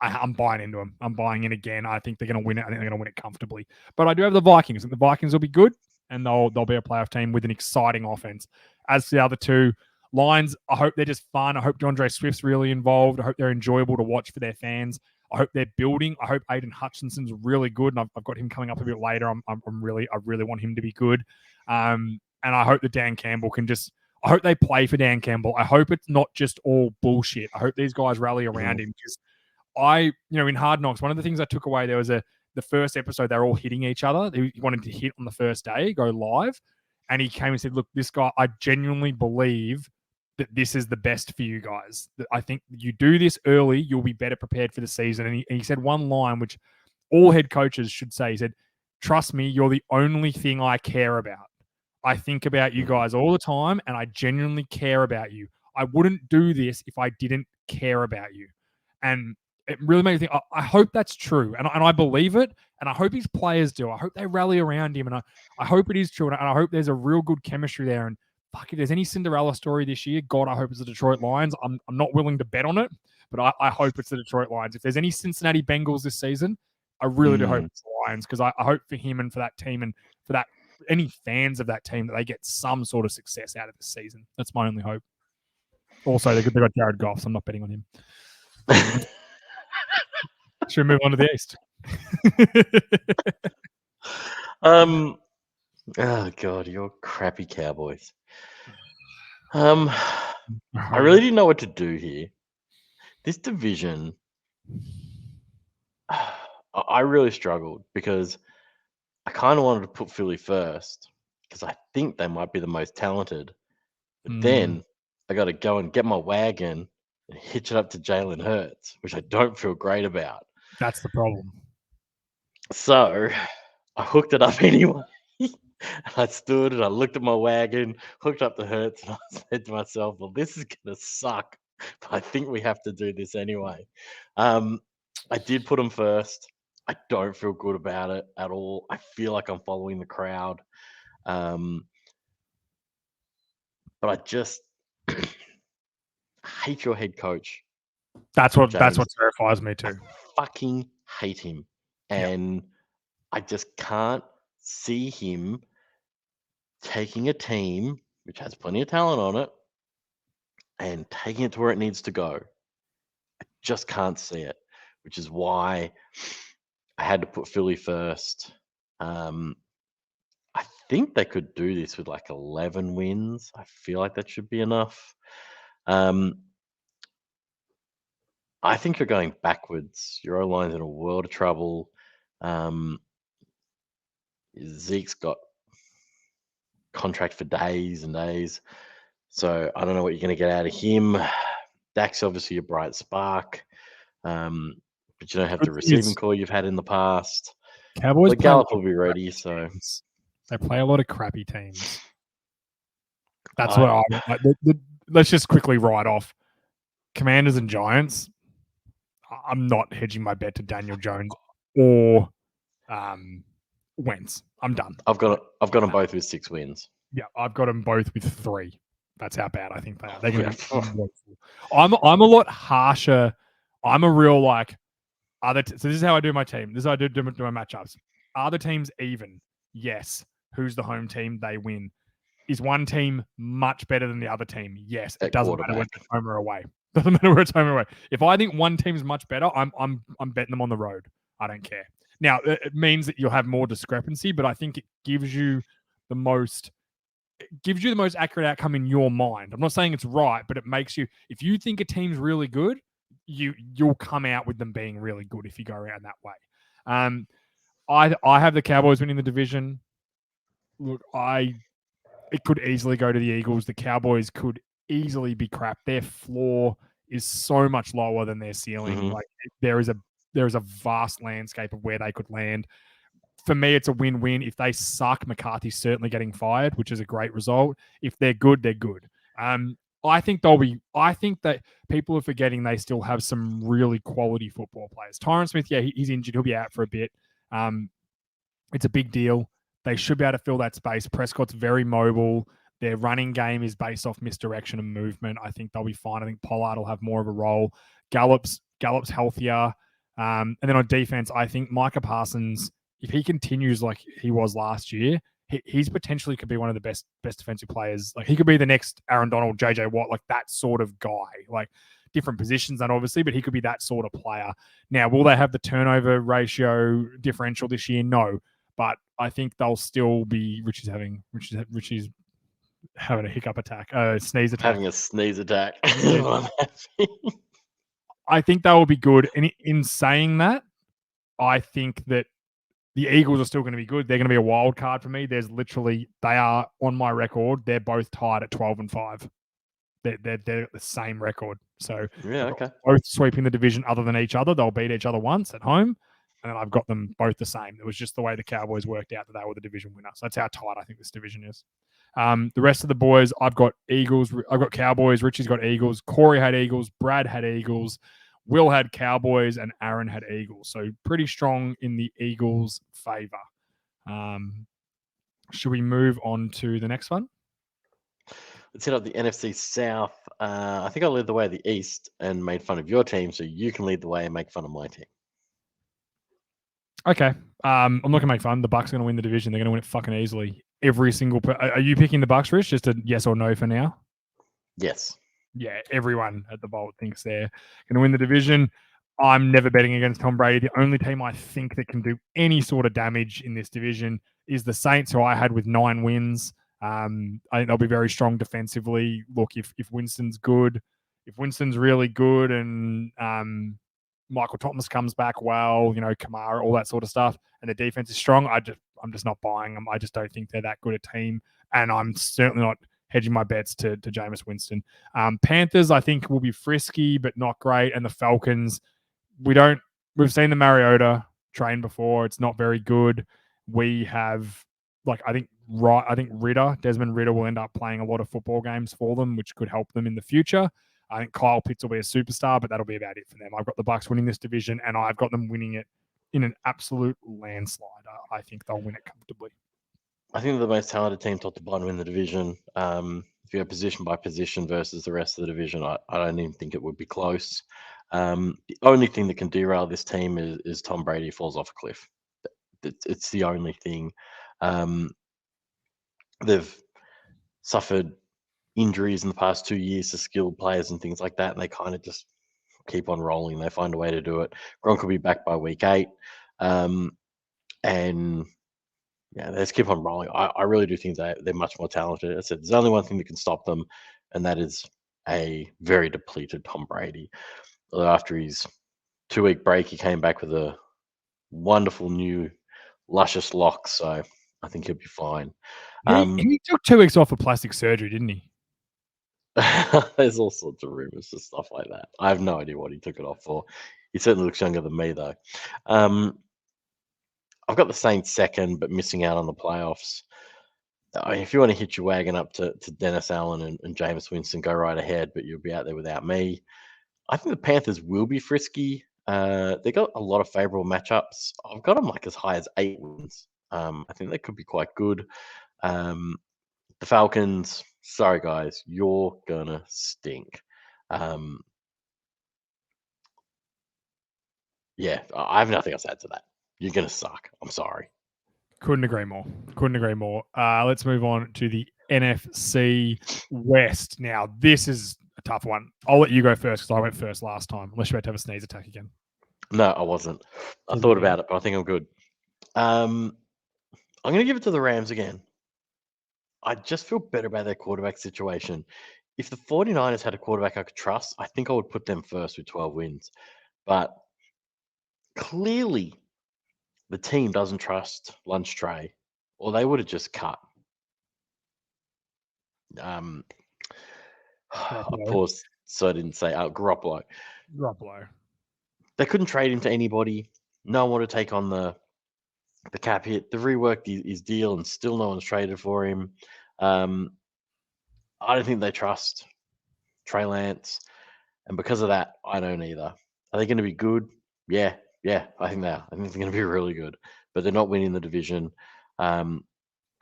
I'm buying into them. I'm buying in again. I think they're going to win it. I think they're going to win it comfortably. But I do have the Vikings, and the Vikings will be good, and they'll be a playoff team with an exciting offense. As for the other two, Lions, I hope they're just fun. I hope DeAndre Swift's really involved. I hope they're enjoyable to watch for their fans. I hope they're building. I hope Aiden Hutchinson's really good, and I've got him coming up a bit later. I really want him to be good. And I hope that Dan Campbell can just. I hope they play for Dan Campbell. I hope it's not just all bullshit. I hope these guys rally around him because in Hard Knocks, one of the things I took away there was the first episode. They're all hitting each other. He wanted to hit on the first day, go live, and he came and said, "Look, this guy, I genuinely believe that this is the best for you guys. That I think you do this early, you'll be better prepared for the season." And he said one line which all head coaches should say. He said, "Trust me, you're the only thing I care about. I think about you guys all the time, and I genuinely care about you. I wouldn't do this if I didn't care about you." And it really made me think, I hope that's true. And I believe it. And I hope his players do. I hope they rally around him. And I hope it is true. And I hope there's a real good chemistry there. And fuck, if there's any Cinderella story this year, God, I hope it's the Detroit Lions. I'm not willing to bet on it, but I hope it's the Detroit Lions. If there's any Cincinnati Bengals this season, I really do hope it's the Lions because I hope for him and for that team and for that any fans of that team that they get some sort of success out of this season. That's my only hope. Also, they got Jared Goff, so I'm not betting on him. Should we move on to the East? Oh God, you're crappy Cowboys. I really didn't know what to do here. This division, I really struggled because I kind of wanted to put Philly first because I think they might be the most talented. But then I got to go and get my wagon and hitch it up to Jalen Hurts, which I don't feel great about. That's the problem. So I hooked it up anyway. I stood and I looked at my wagon, hooked up the Hurts, and I said to myself, well, this is going to suck, but I think we have to do this anyway. I did put them first. I don't feel good about it at all. I feel like I'm following the crowd. But I just hate your head coach. That's what terrifies me too. I fucking hate him. And I just can't see him taking a team which has plenty of talent on it and taking it to where it needs to go. I just can't see it, which is why I had to put Philly first. I think they could do this with like 11 wins. I feel like that should be enough. I think you're going backwards. Your O-line's in a world of trouble. Zeke's got contract for days and days. So I don't know what you're going to get out of him. Dak's obviously a bright spark. But you don't have the receiving core you've had in the past. Cowboys Gallup will be ready. So they play a lot of crappy teams. That's what I like. Let's just quickly write off Commanders and Giants. I'm not hedging my bet to Daniel Jones or Wentz. I'm done. I've got them both with 6 wins. Yeah, I've got them both with 3. That's how bad I think they are. They're going to be unbelievable. I'm a lot harsher. I'm a real like so this is how I do my team. This is how I do my matchups. Are the teams even? Yes. Who's the home team? They win. Is one team much better than the other team? Yes. It doesn't matter whether it's home or away. Doesn't matter where it's home or away. If I think one team's much better, I'm betting them on the road. I don't care. Now it means that you'll have more discrepancy, but I think it gives you the most accurate outcome in your mind. I'm not saying it's right, but it makes you, if you think a team's really good, you'll come out with them being really good if you go around that way. I have the Cowboys winning the division. Look, it could easily go to the Eagles. The Cowboys could easily be crap. Their floor is so much lower than their ceiling. Mm-hmm. Like there is a vast landscape of where they could land. For me, it's a win-win. If they suck, McCarthy's certainly getting fired, which is a great result. If they're good, they're good. I think that people are forgetting they still have some really quality football players. Tyron Smith, he's injured. He'll be out for a bit. It's a big deal. They should be able to fill that space. Prescott's very mobile. Their running game is based off misdirection and movement. I think they'll be fine. I think Pollard will have more of a role. Gallup's healthier. And then on defense, I think Micah Parsons, if he continues like he was last year, he's potentially could be one of the best defensive players. Like he could be the next Aaron Donald, JJ Watt, like that sort of guy. Like different positions, then obviously, but he could be that sort of player. Now, will they have the turnover ratio differential this year? No, but I think they'll still be. Richie's having a hiccup attack, sneeze attack. Having a sneeze attack. I think they will be good. And in saying that, I think that the Eagles are still going to be good. They're going to be a wild card for me. They are on my record. They're both tied at 12-5. They're the same record. So both sweeping the division other than each other. They'll beat each other once at home. And then I've got them both the same. It was just the way the Cowboys worked out that they were the division winner. So that's how tight I think this division is. The rest of the boys, I've got Eagles. I've got Cowboys. Richie's got Eagles. Corey had Eagles. Brad had Eagles. Will had Cowboys, and Aaron had Eagles. So pretty strong in the Eagles' favor. Should we move on to the next one? Let's hit up the NFC South. I think I led the way of the East and made fun of your team, so you can lead the way and make fun of my team. Okay. I'm not gonna make fun. The Bucks are gonna win the division. They're gonna win it fucking easily. Every single. Are you picking the Bucks, Rich? Just a yes or no for now? Yes. Yeah, everyone at the Bolt thinks they're gonna win the division. I'm never betting against Tom Brady. The only team I think that can do any sort of damage in this division is the Saints, who I had with 9 wins. I think they'll be very strong defensively. Look, if Winston's good, if Winston's really good, and Michael Thomas comes back well, Kamara, all that sort of stuff, and the defense is strong, I'm just not buying them. I just don't think they're that good a team, and I'm certainly not hedging my bets to Jameis Winston. Panthers, I think, will be frisky but not great, and the Falcons, we've seen the Mariota train before. It's not very good. We have I think Desmond Ritter will end up playing a lot of football games for them, which could help them in the future. I think Kyle Pitts will be a superstar, but that'll be about it for them. I've got the Bucks winning this division, and I've got them winning it in an absolute landslide. I think they'll win it comfortably. I think they're the most talented team top to bottom in the division. If you go position by position versus the rest of the division, I don't even think it would be close. The only thing that can derail this team is Tom Brady falls off a cliff. It's the only thing. They've suffered injuries in the past 2 years to skilled players and things like that, and they kind of just keep on rolling. They find a way to do it. Gronk will be back by week 8. And yeah, they just keep on rolling. I really do think that they're much more talented. I said there's only one thing that can stop them, and that is a very depleted Tom Brady. After his 2-week break, he came back with a wonderful new luscious locks, so I think he'll be fine. He took 2 weeks off for plastic surgery, didn't he? There's all sorts of rumors and stuff like that. I have no idea what he took it off for. He certainly looks younger than me, though. I've got the Saints second, but missing out on the playoffs. If you want to hitch your wagon up to Dennis Allen and Jameis Winston, go right ahead, but you'll be out there without me. I think the Panthers will be frisky. They got a lot of favorable matchups. I've got them as high as 8 wins. I think they could be quite good. The Falcons, sorry guys, you're gonna stink. Yeah, I have nothing else to add to that. You're gonna suck. I'm sorry. Couldn't agree more. Let's move on to the NFC West. Now, this is a tough one. I'll let you go first because I went first last time, unless you're about to have a sneeze attack again. No, I wasn't. I thought about it, but I think I'm good. I'm going to give it to the Rams again. I just feel better about their quarterback situation. If the 49ers had a quarterback I could trust, I think I would put them first with 12 wins. But clearly, the team doesn't trust Lunch Tray, or they would have just cut. I paused so I didn't say Garoppolo. They couldn't trade him to anybody. No one wanted to take on the cap hit. They've reworked his deal, and still no one's traded for him. I don't think they trust Trey Lance, and because of that, I don't either. Are they going to be good? Yeah, I think they are. I think they're going to be really good, but they're not winning the division. I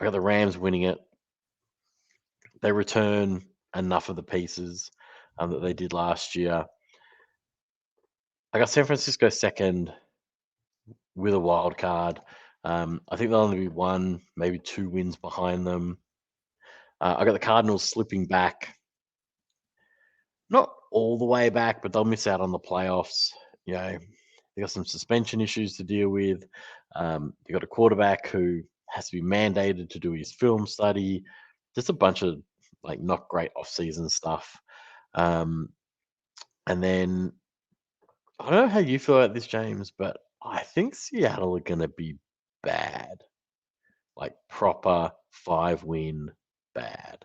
got the Rams winning it. They return enough of the pieces that they did last year. I got San Francisco second with a wild card. I think they'll only be 1, maybe 2 wins behind them. I got the Cardinals slipping back. Not all the way back, but they'll miss out on the playoffs. They got some suspension issues to deal with. They got a quarterback who has to be mandated to do his film study. Just a bunch of not great off-season stuff. And then I don't know how you feel about this, James, but I think Seattle are going to be bad. Proper 5-win bad.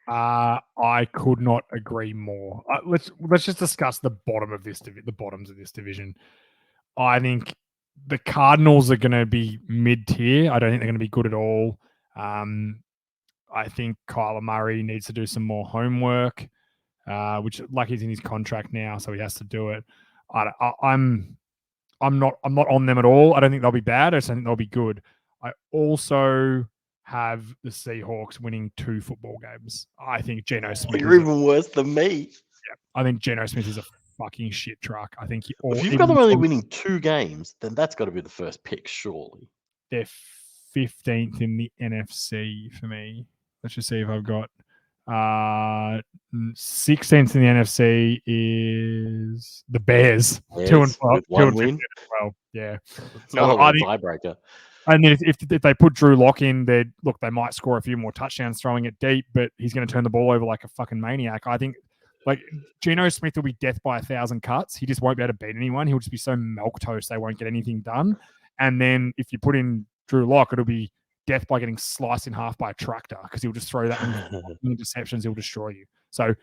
I could not agree more. Let's just discuss the bottoms of this division. I think the Cardinals are going to be mid-tier. I don't think they're going to be good at all. I think Kyler Murray needs to do some more homework, which he's in his contract now, so he has to do it. I'm not on them at all. I don't think they'll be bad. I just think they'll be good. I also have the Seahawks winning 2 football games. I think Geno Smith. You're even worse than me. Yeah, I think Geno Smith is a fucking shit truck. I think If you've got them only winning 2 games, then that's got to be the first pick, surely. they're 15th in the NFC for me. Let's just see if I've got 16th in the NFC is the Bears. 2 and 12 with 1 win. Well, yeah. So I think tiebreaker. And then if they put Drew Lock in, they might score a few more touchdowns throwing it deep, but he's going to turn the ball over like a fucking maniac. I think like Geno Smith will be death by 1,000 cuts. He just won't be able to beat anyone. He'll just be so milquetoast they won't get anything done. And then if you put in Drew Lock, it'll be death by getting sliced in half by a tractor because he'll just throw that many interceptions. He'll destroy you. So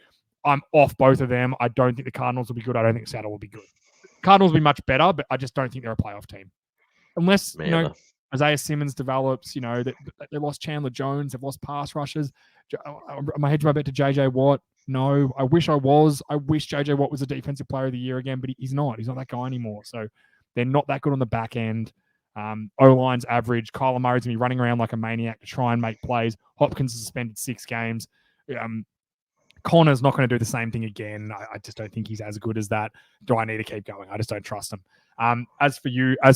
I'm off both of them. I don't think the Cardinals will be good. I don't think Seattle will be good. Cardinals will be much better, but I just don't think they're a playoff team. Unless, Isaiah Simmons develops, they lost Chandler Jones. They've lost pass rushers. My head's right back to JJ Watt. No, I wish I was. I wish JJ Watt was a defensive player of the year again, but he's not. He's not that guy anymore. So they're not that good on the back end. O-line's average. Kyler Murray's going to be running around like a maniac to try and make plays. Hopkins is suspended 6 games. Connor's not going to do the same thing again. I just don't think he's as good as that. Do I need to keep going? I just don't trust him. As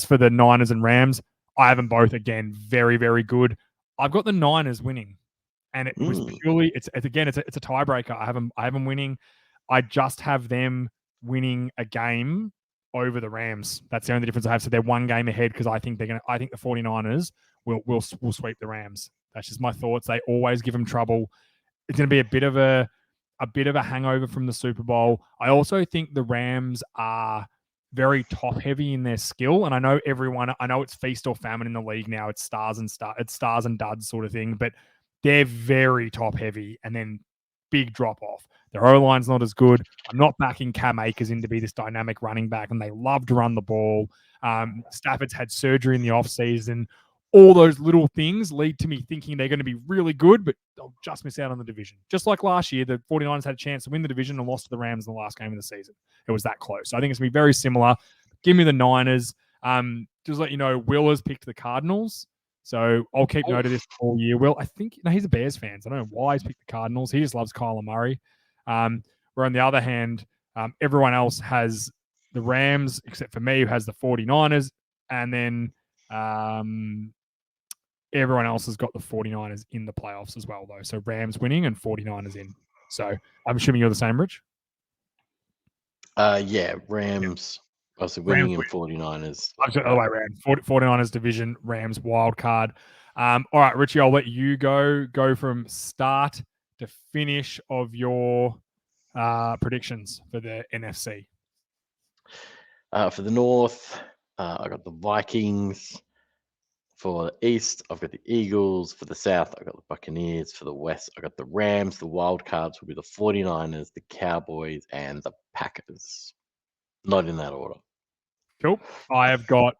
for the Niners and Rams, I have them both again very, very good. I've got the Niners winning, and it was purely it's a tiebreaker. I have them winning. I just have them winning a game over the Rams. That's the only difference I have. So they're 1 game ahead because I think the 49ers will sweep the Rams. That's just my thoughts. They always give them trouble. It's going to be a bit of a hangover from the Super Bowl. I also think the Rams are very top heavy in their skill. And I know it's feast or famine in the league now. It's stars and duds sort of thing, but they're very top heavy and then big drop off. Their O-line's not as good. I'm not backing Cam Akers in to be this dynamic running back, and they love to run the ball. Stafford's had surgery in the offseason. All those little things lead to me thinking they're going to be really good, but they'll just miss out on the division. Just like last year, the 49ers had a chance to win the division and lost to the Rams in the last game of the season. It was that close. So I think it's going to be very similar. Give me the Niners. Just let you know, Will has picked the Cardinals. So I'll keep note of this all year. Will, I think he's a Bears fan. So I don't know why he's picked the Cardinals. He just loves Kyler Murray. Where on the other hand, everyone else has the Rams, except for me, who has the 49ers. And then everyone else has got the 49ers in the playoffs as well, though. So Rams winning and 49ers in. So I'm assuming you're the same, Rich? Yeah, Rams. Obviously winning and 49ers. The other way around. 49ers division, Rams wild card. All right, Richie, I'll let you go from start to finish of your predictions for the NFC. For the North, I got the Vikings. For the East, I've got the Eagles. For the South, I've got the Buccaneers. For the West, I've got the Rams. The wild cards will be the 49ers, the Cowboys, and the Packers. Not in that order. Cool. I have got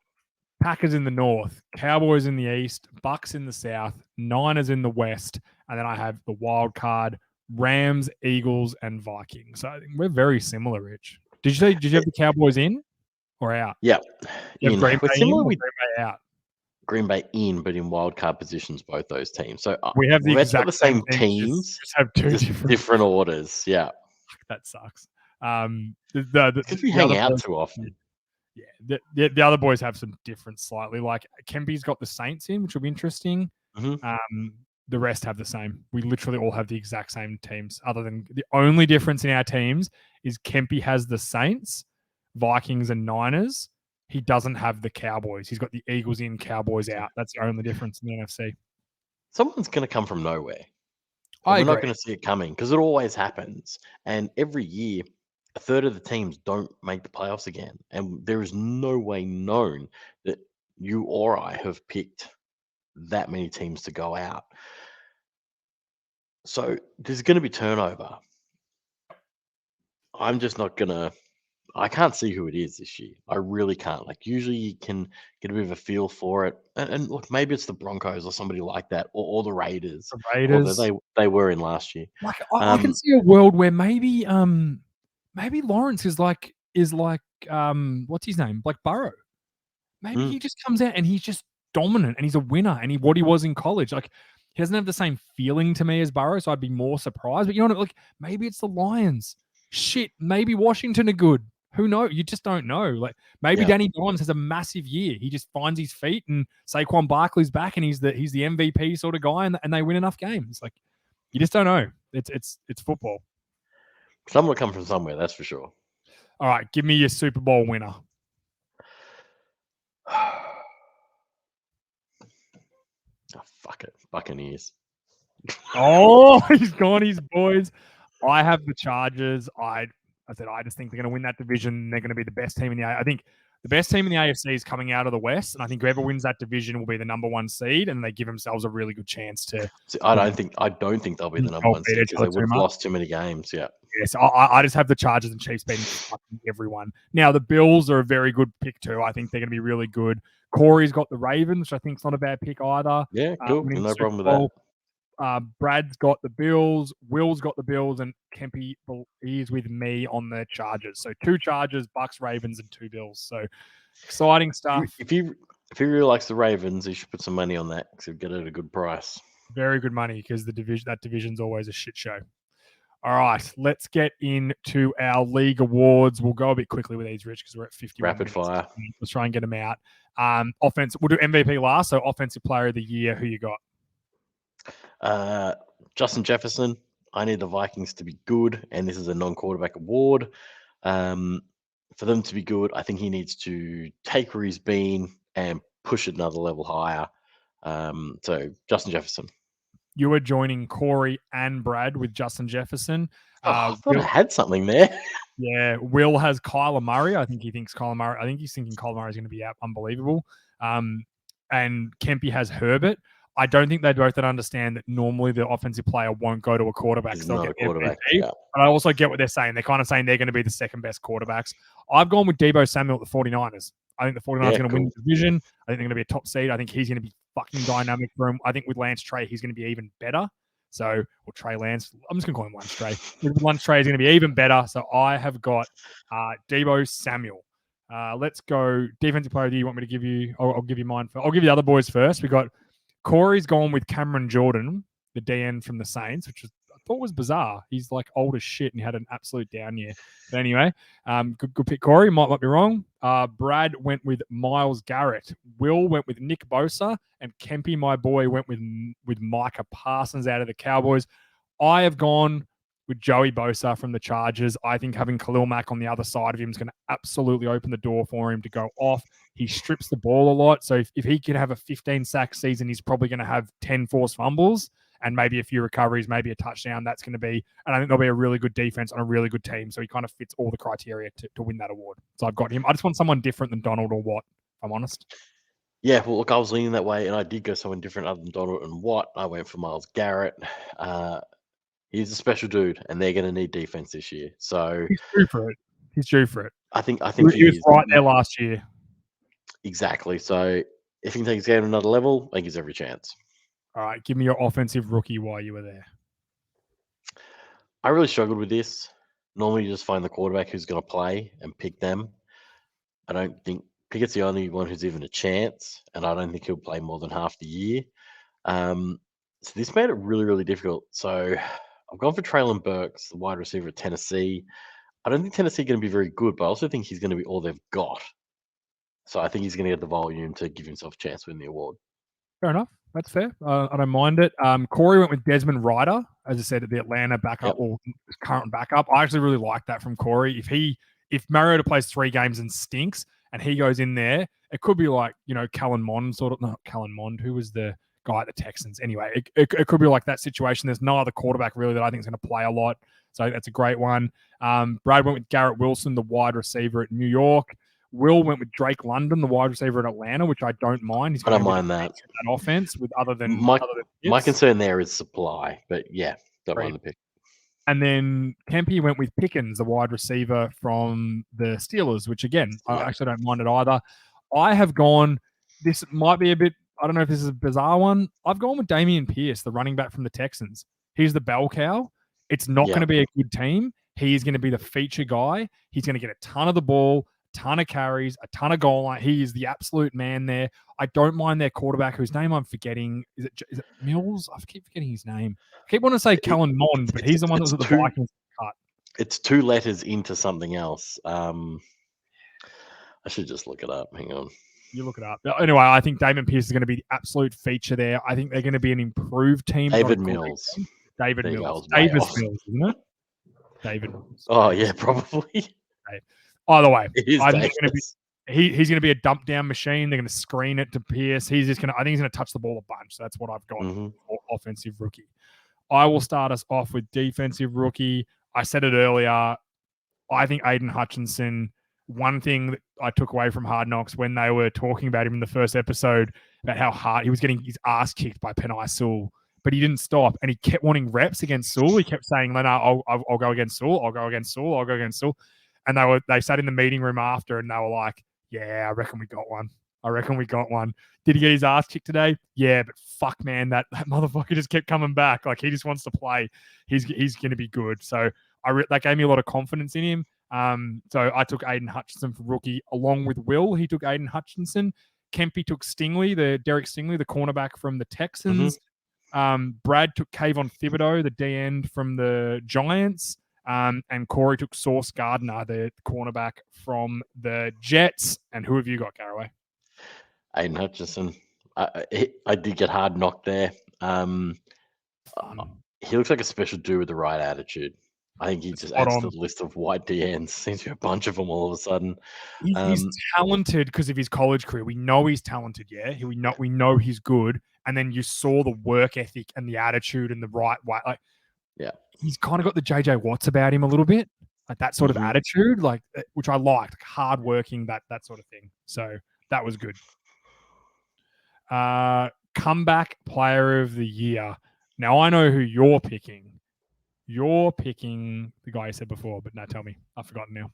Packers in the North, Cowboys in the East, Bucks in the South, Niners in the West, and then I have the wild card, Rams, Eagles, and Vikings. So I think we're very similar, Rich. Did you have the Cowboys in or out? Yeah. In. Green Bay similar in with Green Bay out. Green Bay in, but in wild card positions, both those teams. So we have the exact same teams, just have two different orders. Yeah, that sucks. Because we hang out too often. Yeah, the other boys have some different slightly. Like Kempy's got the Saints in, which will be interesting. Mm-hmm. The rest have the same. We literally all have the exact same teams. Other than the only difference in our teams is Kempy has the Saints, Vikings, and Niners. He doesn't have the Cowboys. He's got the Eagles in, Cowboys out. That's the only difference in the NFC. Someone's going to come from nowhere. We're not going to see it coming because it always happens. And every year, a third of the teams don't make the playoffs again. And there is no way known that you or I have picked that many teams to go out. So there's going to be turnover. I'm just not going to... I can't see who it is this year. I really can't. Like, usually you can get a bit of a feel for it. And look, maybe it's the Broncos or somebody like that, or the Raiders. The Raiders. They were in last year. Like, I can see a world where maybe Lawrence is like what's his name? Like Burrow. Maybe he just comes out and he's just dominant and he's a winner and what he was in college. Like, he doesn't have the same feeling to me as Burrow, so I'd be more surprised. But you know what? Like, maybe it's the Lions. shit, maybe Washington are good. Who knows? You just don't know. Like maybe Danny Dimes has a massive year. He just finds his feet, and Saquon Barkley's back, and he's the MVP sort of guy, and they win enough games. Like you just don't know. It's football. Someone will come from somewhere, that's for sure. All right, give me your Super Bowl winner. Oh, fuck it. Buccaneers. Oh, he's gone, his boys. I have the Chargers. I just think they're going to win that division. They're going to be the best team in the I think the best team in the AFC is coming out of the West, and I think whoever wins that division will be the number one seed, and they give themselves a really good chance to. See, I don't think they'll be the number one seed because they would have lost too many games. Yeah. Yes, I just have the Chargers and Chiefs beating fucking everyone. Now the Bills are a very good pick too. I think they're going to be really good. Corey's got the Ravens, which I think is not a bad pick either. Yeah, cool. No problem with that. Brad's got the Bills, Will's got the Bills, and Kempy is with me on the Chargers. So 2 Chargers, Bucks, Ravens, and 2 Bills. So exciting stuff. If he really likes the Ravens, he should put some money on that because he'll get it at a good price. Very good money because that division's always a shit show. All right, let's get into our league awards. We'll go a bit quickly with these, Rich, because we're at 50. Rapid fire. Let's try and get them out. Offense. We'll do MVP last. So offensive player of the year. Who you got? Justin Jefferson. I need the Vikings to be good, and this is a non-quarterback award. For them to be good, I think he needs to take where he's been and push it another level higher. So Justin Jefferson. You are joining Corey and Brad with Justin Jefferson. I thought I had something there. Yeah, Will has Kyler Murray. I think he's thinking Kyler Murray is going to be unbelievable. And Kempy has Herbert. I don't think they both understand that normally the offensive player won't go to a quarterback. He's not a quarterback. Yeah. But I also get what they're saying. They're kind of saying they're going to be the second best quarterbacks. I've gone with Deebo Samuel at the 49ers. I think the 49ers are going to win the division. I think they're going to be a top seed. I think he's going to be fucking dynamic for him. I think with Lance Trey, he's going to be even better. So, or Trey Lance. I'm just going to call him Lance Trey. With Lance Trey, is going to be even better. So I have got Deebo Samuel. Let's go defensive player. Do you want me to give you? I'll give you mine. I'll give you the other boys first. We got Corey's gone with Cameron Jordan, the DN from the Saints, which I thought was bizarre. He's like old as shit and he had an absolute down year. But anyway, good pick, Corey. Might be wrong. Brad went with Myles Garrett. Will went with Nick Bosa, and Kempy, my boy, went with Micah Parsons out of the Cowboys. I have gone with Joey Bosa from the Chargers. I think having Khalil Mack on the other side of him is going to absolutely open the door for him to go off. He strips the ball a lot. So if he can have a 15-sack season, he's probably going to have 10 forced fumbles and maybe a few recoveries, maybe a touchdown. That's going to be, and I think there'll be a really good defense on a really good team. So he kind of fits all the criteria to win that award. So I've got him. I just want someone different than Donald or Watt, if I'm honest. Yeah, well, look, I was leaning that way, and I did go someone different other than Donald and Watt. I went for Myles Garrett. He's a special dude, and they're going to need defense this year. So he's due for it. I think he was right there last year. Exactly. So if he can take his game to another level, I think he's every chance. All right, give me your offensive rookie while you were there. I really struggled with this. Normally, you just find the quarterback who's going to play and pick them. I don't think Pickett's the only one who's even a chance, and I don't think he'll play more than half the year. So this made it really, really difficult. So I've gone for Traylon Burks, the wide receiver at Tennessee. I don't think Tennessee is going to be very good, but I also think he's going to be all they've got. So I think he's going to get the volume to give himself a chance to win the award. Fair enough. That's fair. I don't mind it. Corey went with Desmond Ryder, as I said, at the Atlanta backup or current backup. I actually really like that from Corey. If Mariota plays 3 games and stinks and he goes in there, it could be like, Kellen Mond not Kellen Mond, who was the guy at the Texans. Anyway, it could be like that situation. There's no other quarterback really that I think is going to play a lot. So that's a great one. Brad went with Garrett Wilson, the wide receiver at New York. Will went with Drake London, the wide receiver at Atlanta, which I don't mind. I don't mind that offense with other than my concern there is supply, but yeah, don't mind the pick. And then Kempy went with Pickens, the wide receiver from the Steelers, which again, I actually don't mind it either. I have gone, this might be a bit, I don't know if this is a bizarre one. I've gone with Dameon Pierce, the running back from the Texans. He's the bell cow. It's not going to be a good team. He's going to be the feature guy. He's going to get a ton of the ball, a ton of carries, a ton of goal line. He is the absolute man there. I don't mind their quarterback, whose name I'm forgetting. Is it Mills? I keep forgetting his name. I keep wanting to say Kellen Mond, but he's the one that was at the Vikings cut. It's 2 letters into something else. I should just look it up. Hang on. You look it up. Anyway, I think Damon Pearce is going to be the absolute feature there. I think they're going to be an improved team. David Mills. David There you go, I Mills. was way Davis off. Mills, isn't it? David Mills. Oh, Davis. yeah, probably. Either way, It is I think it's going to be Davis. he's going to be a dump down machine. They're going to screen it to Pierce. I think he's going to touch the ball a bunch. So that's what I've got for offensive rookie. I will start us off with defensive rookie. I said it earlier. I think Aiden Hutchinson, one thing that I took away from Hard Knocks when they were talking about him in the first episode about how hard he was getting his ass kicked by Penai Sewell, but he didn't stop and he kept wanting reps against Sewell. He kept saying, "No, I'll go against Sewell. I'll go against Sewell. I'll go against Sewell." And they sat in the meeting room after and they were like, "Yeah, I reckon we got one. Did he get his ass kicked today? Yeah, but fuck, man, that motherfucker just kept coming back. Like he just wants to play. He's going to be good." So that gave me a lot of confidence in him. So I took Aiden Hutchinson for rookie along with Will. He took Aiden Hutchinson. Kempy took Derek Stingley, the cornerback from the Texans. Brad took Kayvon Thibodeau, the D end from the Giants. And Corey took Sauce Gardner, the cornerback from the Jets. And who have you got, Garraway? Aiden Hutchinson. I did get hard knocked there. He looks like a special dude with the right attitude. I think he just adds to the list of white DNs. Seems to be a bunch of them all of a sudden. He's talented because of his college career. We know he's talented, yeah. We know he's good. And then you saw the work ethic and the attitude and the right way. Like, yeah, he's kind of got the JJ Watts about him a little bit, like that sort of attitude, like which I liked, like hardworking, that sort of thing. So that was good. Comeback player of the year. Now I know who you're picking. You're picking the guy I said before, but now tell me. I've forgotten now.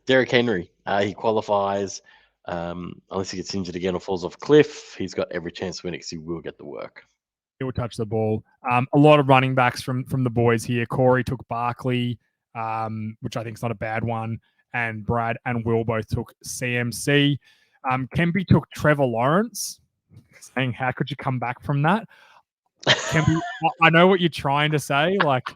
Derrick Henry. He qualifies. Unless he gets injured again or falls off a cliff, he's got every chance to win it because he will get the work. He will touch the ball. A lot of running backs from the boys here. Corey took Barkley, which I think is not a bad one. And Brad and Will both took CMC. Kempy took Trevor Lawrence, saying, how could you come back from that? Kempy, I know what you're trying to say. Like,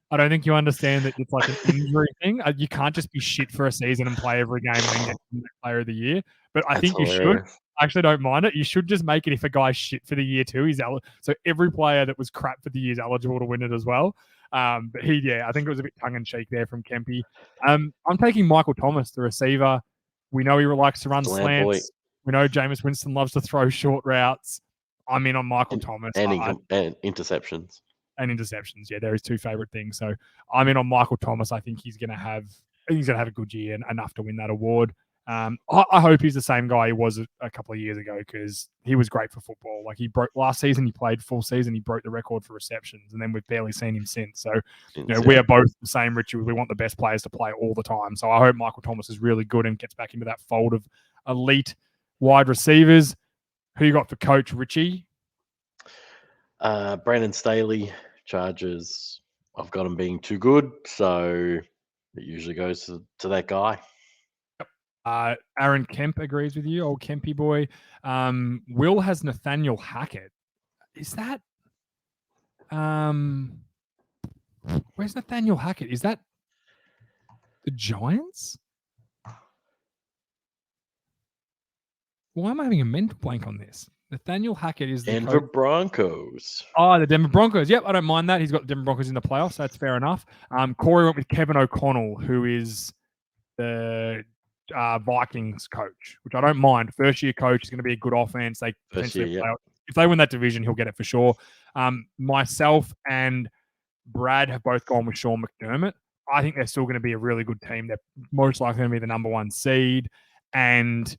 I don't think you understand that it's like an injury thing. You can't just be shit for a season and play every game and then get player of the year. But I think you should. I actually don't mind it. You should just make it if a guy's shit for the year too. So every player that was crap for the year is eligible to win it as well. But I think it was a bit tongue in cheek there from Kempy. I'm taking Michael Thomas, the receiver. We know he likes to run slants. We know Jameis Winston loves to throw short routes. I'm in on Michael Thomas. And interceptions. And interceptions. Yeah, they're his two favorite things. So I'm in on Michael Thomas. I think he's going to have a good year and enough to win that award. I hope he's the same guy he was a couple of years ago because he was great for football. Like last season, he played full season. He broke the record for receptions, and then we've barely seen him since. So we are both the same, Richie. We want the best players to play all the time. So I hope Michael Thomas is really good and gets back into that fold of elite wide receivers. Who you got for coach, Richie? Brandon Staley, Chargers. I've got him being too good, so it usually goes to that guy. Aaron Kemp agrees with you, old Kempy boy. Will has Nathaniel Hackett. Is that where's Nathaniel Hackett? Is that the Giants? Why am I having a mental blank on this? Nathaniel Hackett is the Denver Broncos. Oh, the Denver Broncos. Yep, I don't mind that. He's got the Denver Broncos in the playoffs. So that's fair enough. Corey went with Kevin O'Connell, who is the Vikings coach, which I don't mind. First-year coach is going to be a good offense. If they win that division, he'll get it for sure. Myself and Brad have both gone with Sean McDermott. I think they're still going to be a really good team. They're most likely going to be the number one seed, and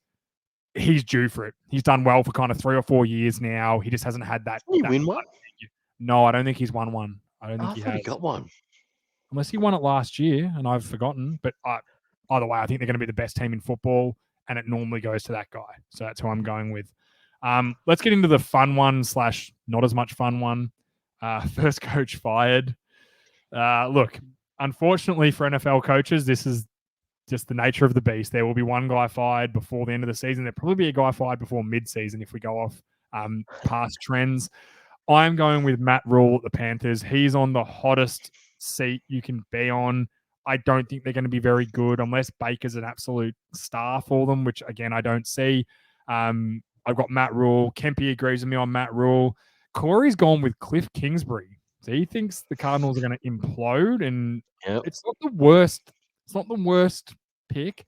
he's due for it. He's done well for kind of 3 or 4 years now. He just hasn't had that. Did he win one? No, I don't think he's won one. I don't think he has. He got one. Unless he won it last year, and I've forgotten. But either way, I think they're going to be the best team in football, and it normally goes to that guy. So that's who I'm going with. Let's get into the fun one / not as much fun one. First coach fired. Look, unfortunately for NFL coaches, this is just the nature of the beast. There will be one guy fired before the end of the season. There'll probably be a guy fired before mid-season if we go off past trends. I'm going with Matt Rule at the Panthers. He's on the hottest seat you can be on. I don't think they're going to be very good unless Baker's an absolute star for them, which again I don't see. I've got Matt Rule. Kempy agrees with me on Matt Rule. Corey's gone with Cliff Kingsbury. So he thinks the Cardinals are going to implode, and it's not the worst. It's not the worst pick.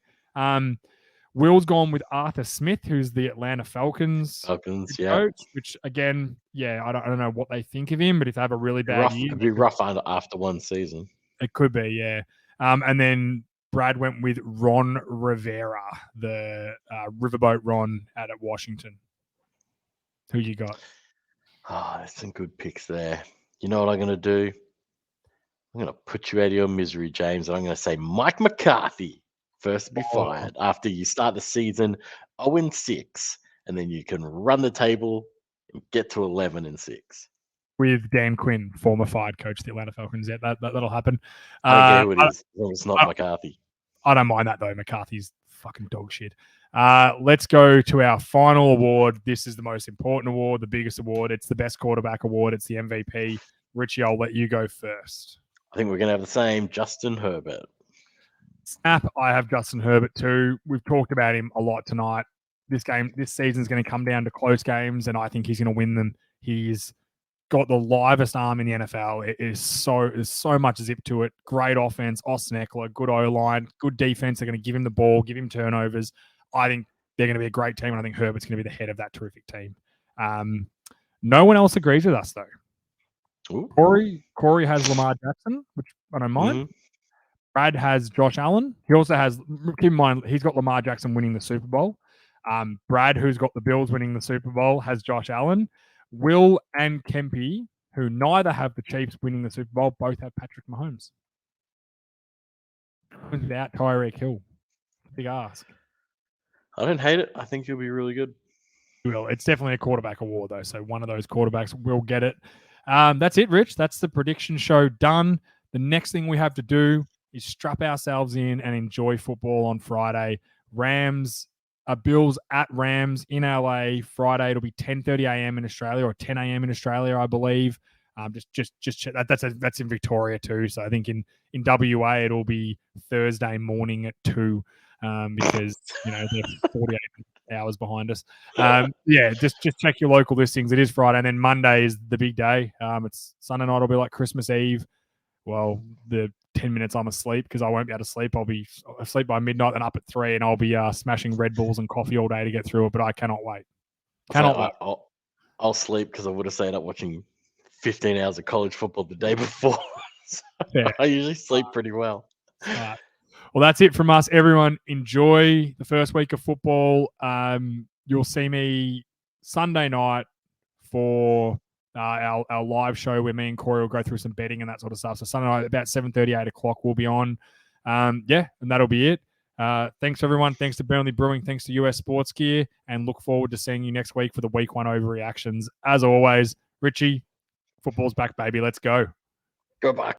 Will's gone with Arthur Smith, who's the Atlanta Falcons coach, which again, I don't know what they think of him, but if they have a really bad year, it'd be rough after one season. It could be, yeah. And then Brad went with Ron Rivera, the Riverboat Ron out at Washington. Who you got? Oh, there's some good picks there. You know what I'm going to do? I'm going to put you out of your misery, James, and I'm going to say Mike McCarthy first to be fired after you start the season 0-6, and then you can run the table and get to 11-6. With Dan Quinn, former fired coach of the Atlanta Falcons. Yeah, that'll happen. I don't care who it is. It's not McCarthy. I don't mind that, though. McCarthy's fucking dog shit. Let's go to our final award. This is the most important award, the biggest award. It's the best quarterback award. It's the MVP. Richie, I'll let you go first. I think we're going to have the same Justin Herbert. Snap, I have Justin Herbert too. We've talked about him a lot tonight. This season is going to come down to close games, and I think he's going to win them. He's got the livest arm in the NFL. There's so much zip to it. Great offense, Austin Eckler, good O-line, good defense. They're going to give him the ball, give him turnovers. I think they're going to be a great team, and I think Herbert's going to be the head of that terrific team. No one else agrees with us, though. Ooh. Corey has Lamar Jackson, which I don't mind. Mm-hmm. Brad has Josh Allen. He also has, keep in mind, he's got Lamar Jackson winning the Super Bowl. Brad, who's got the Bills winning the Super Bowl, has Josh Allen. Will and Kempy, who neither have the Chiefs winning the Super Bowl, both have Patrick Mahomes. Without Tyreek Hill. Big ask. I don't hate it. I think he'll be really good. Will. It's definitely a quarterback award, though, so one of those quarterbacks will get it. That's it, Rich. That's the prediction show done. The next thing we have to do is strap ourselves in and enjoy football on Friday. Bills at Rams in LA Friday. It'll be 10:30 a.m. in Australia or 10 a.m. in Australia, I believe. Just check that. That's in Victoria too. So I think in WA it'll be Thursday morning at 2 because they're 48 hours behind us. Just check your local listings. It is Friday, and then Monday is the big day. It's Sunday night. Will be like Christmas Eve. Well, the 10 minutes I'm asleep because I won't be able to sleep. I'll be asleep by midnight and up at 3, and I'll be smashing Red Bulls and coffee all day to get through it. But I cannot wait. I'll sleep because I would have stayed up watching 15 hours of college football the day before. So I usually sleep pretty well. Well, that's it from us. Everyone, enjoy the first week of football. You'll see me Sunday night for our live show where me and Corey will go through some betting and that sort of stuff. So Sunday night about 7:30, 8 o'clock we'll be on. And that'll be it. Thanks everyone. Thanks to Burnley Brewing. Thanks to US Sports Gear, and look forward to seeing you next week for the week 1 overreactions. As always, Richie, football's back, baby. Let's go. Go back.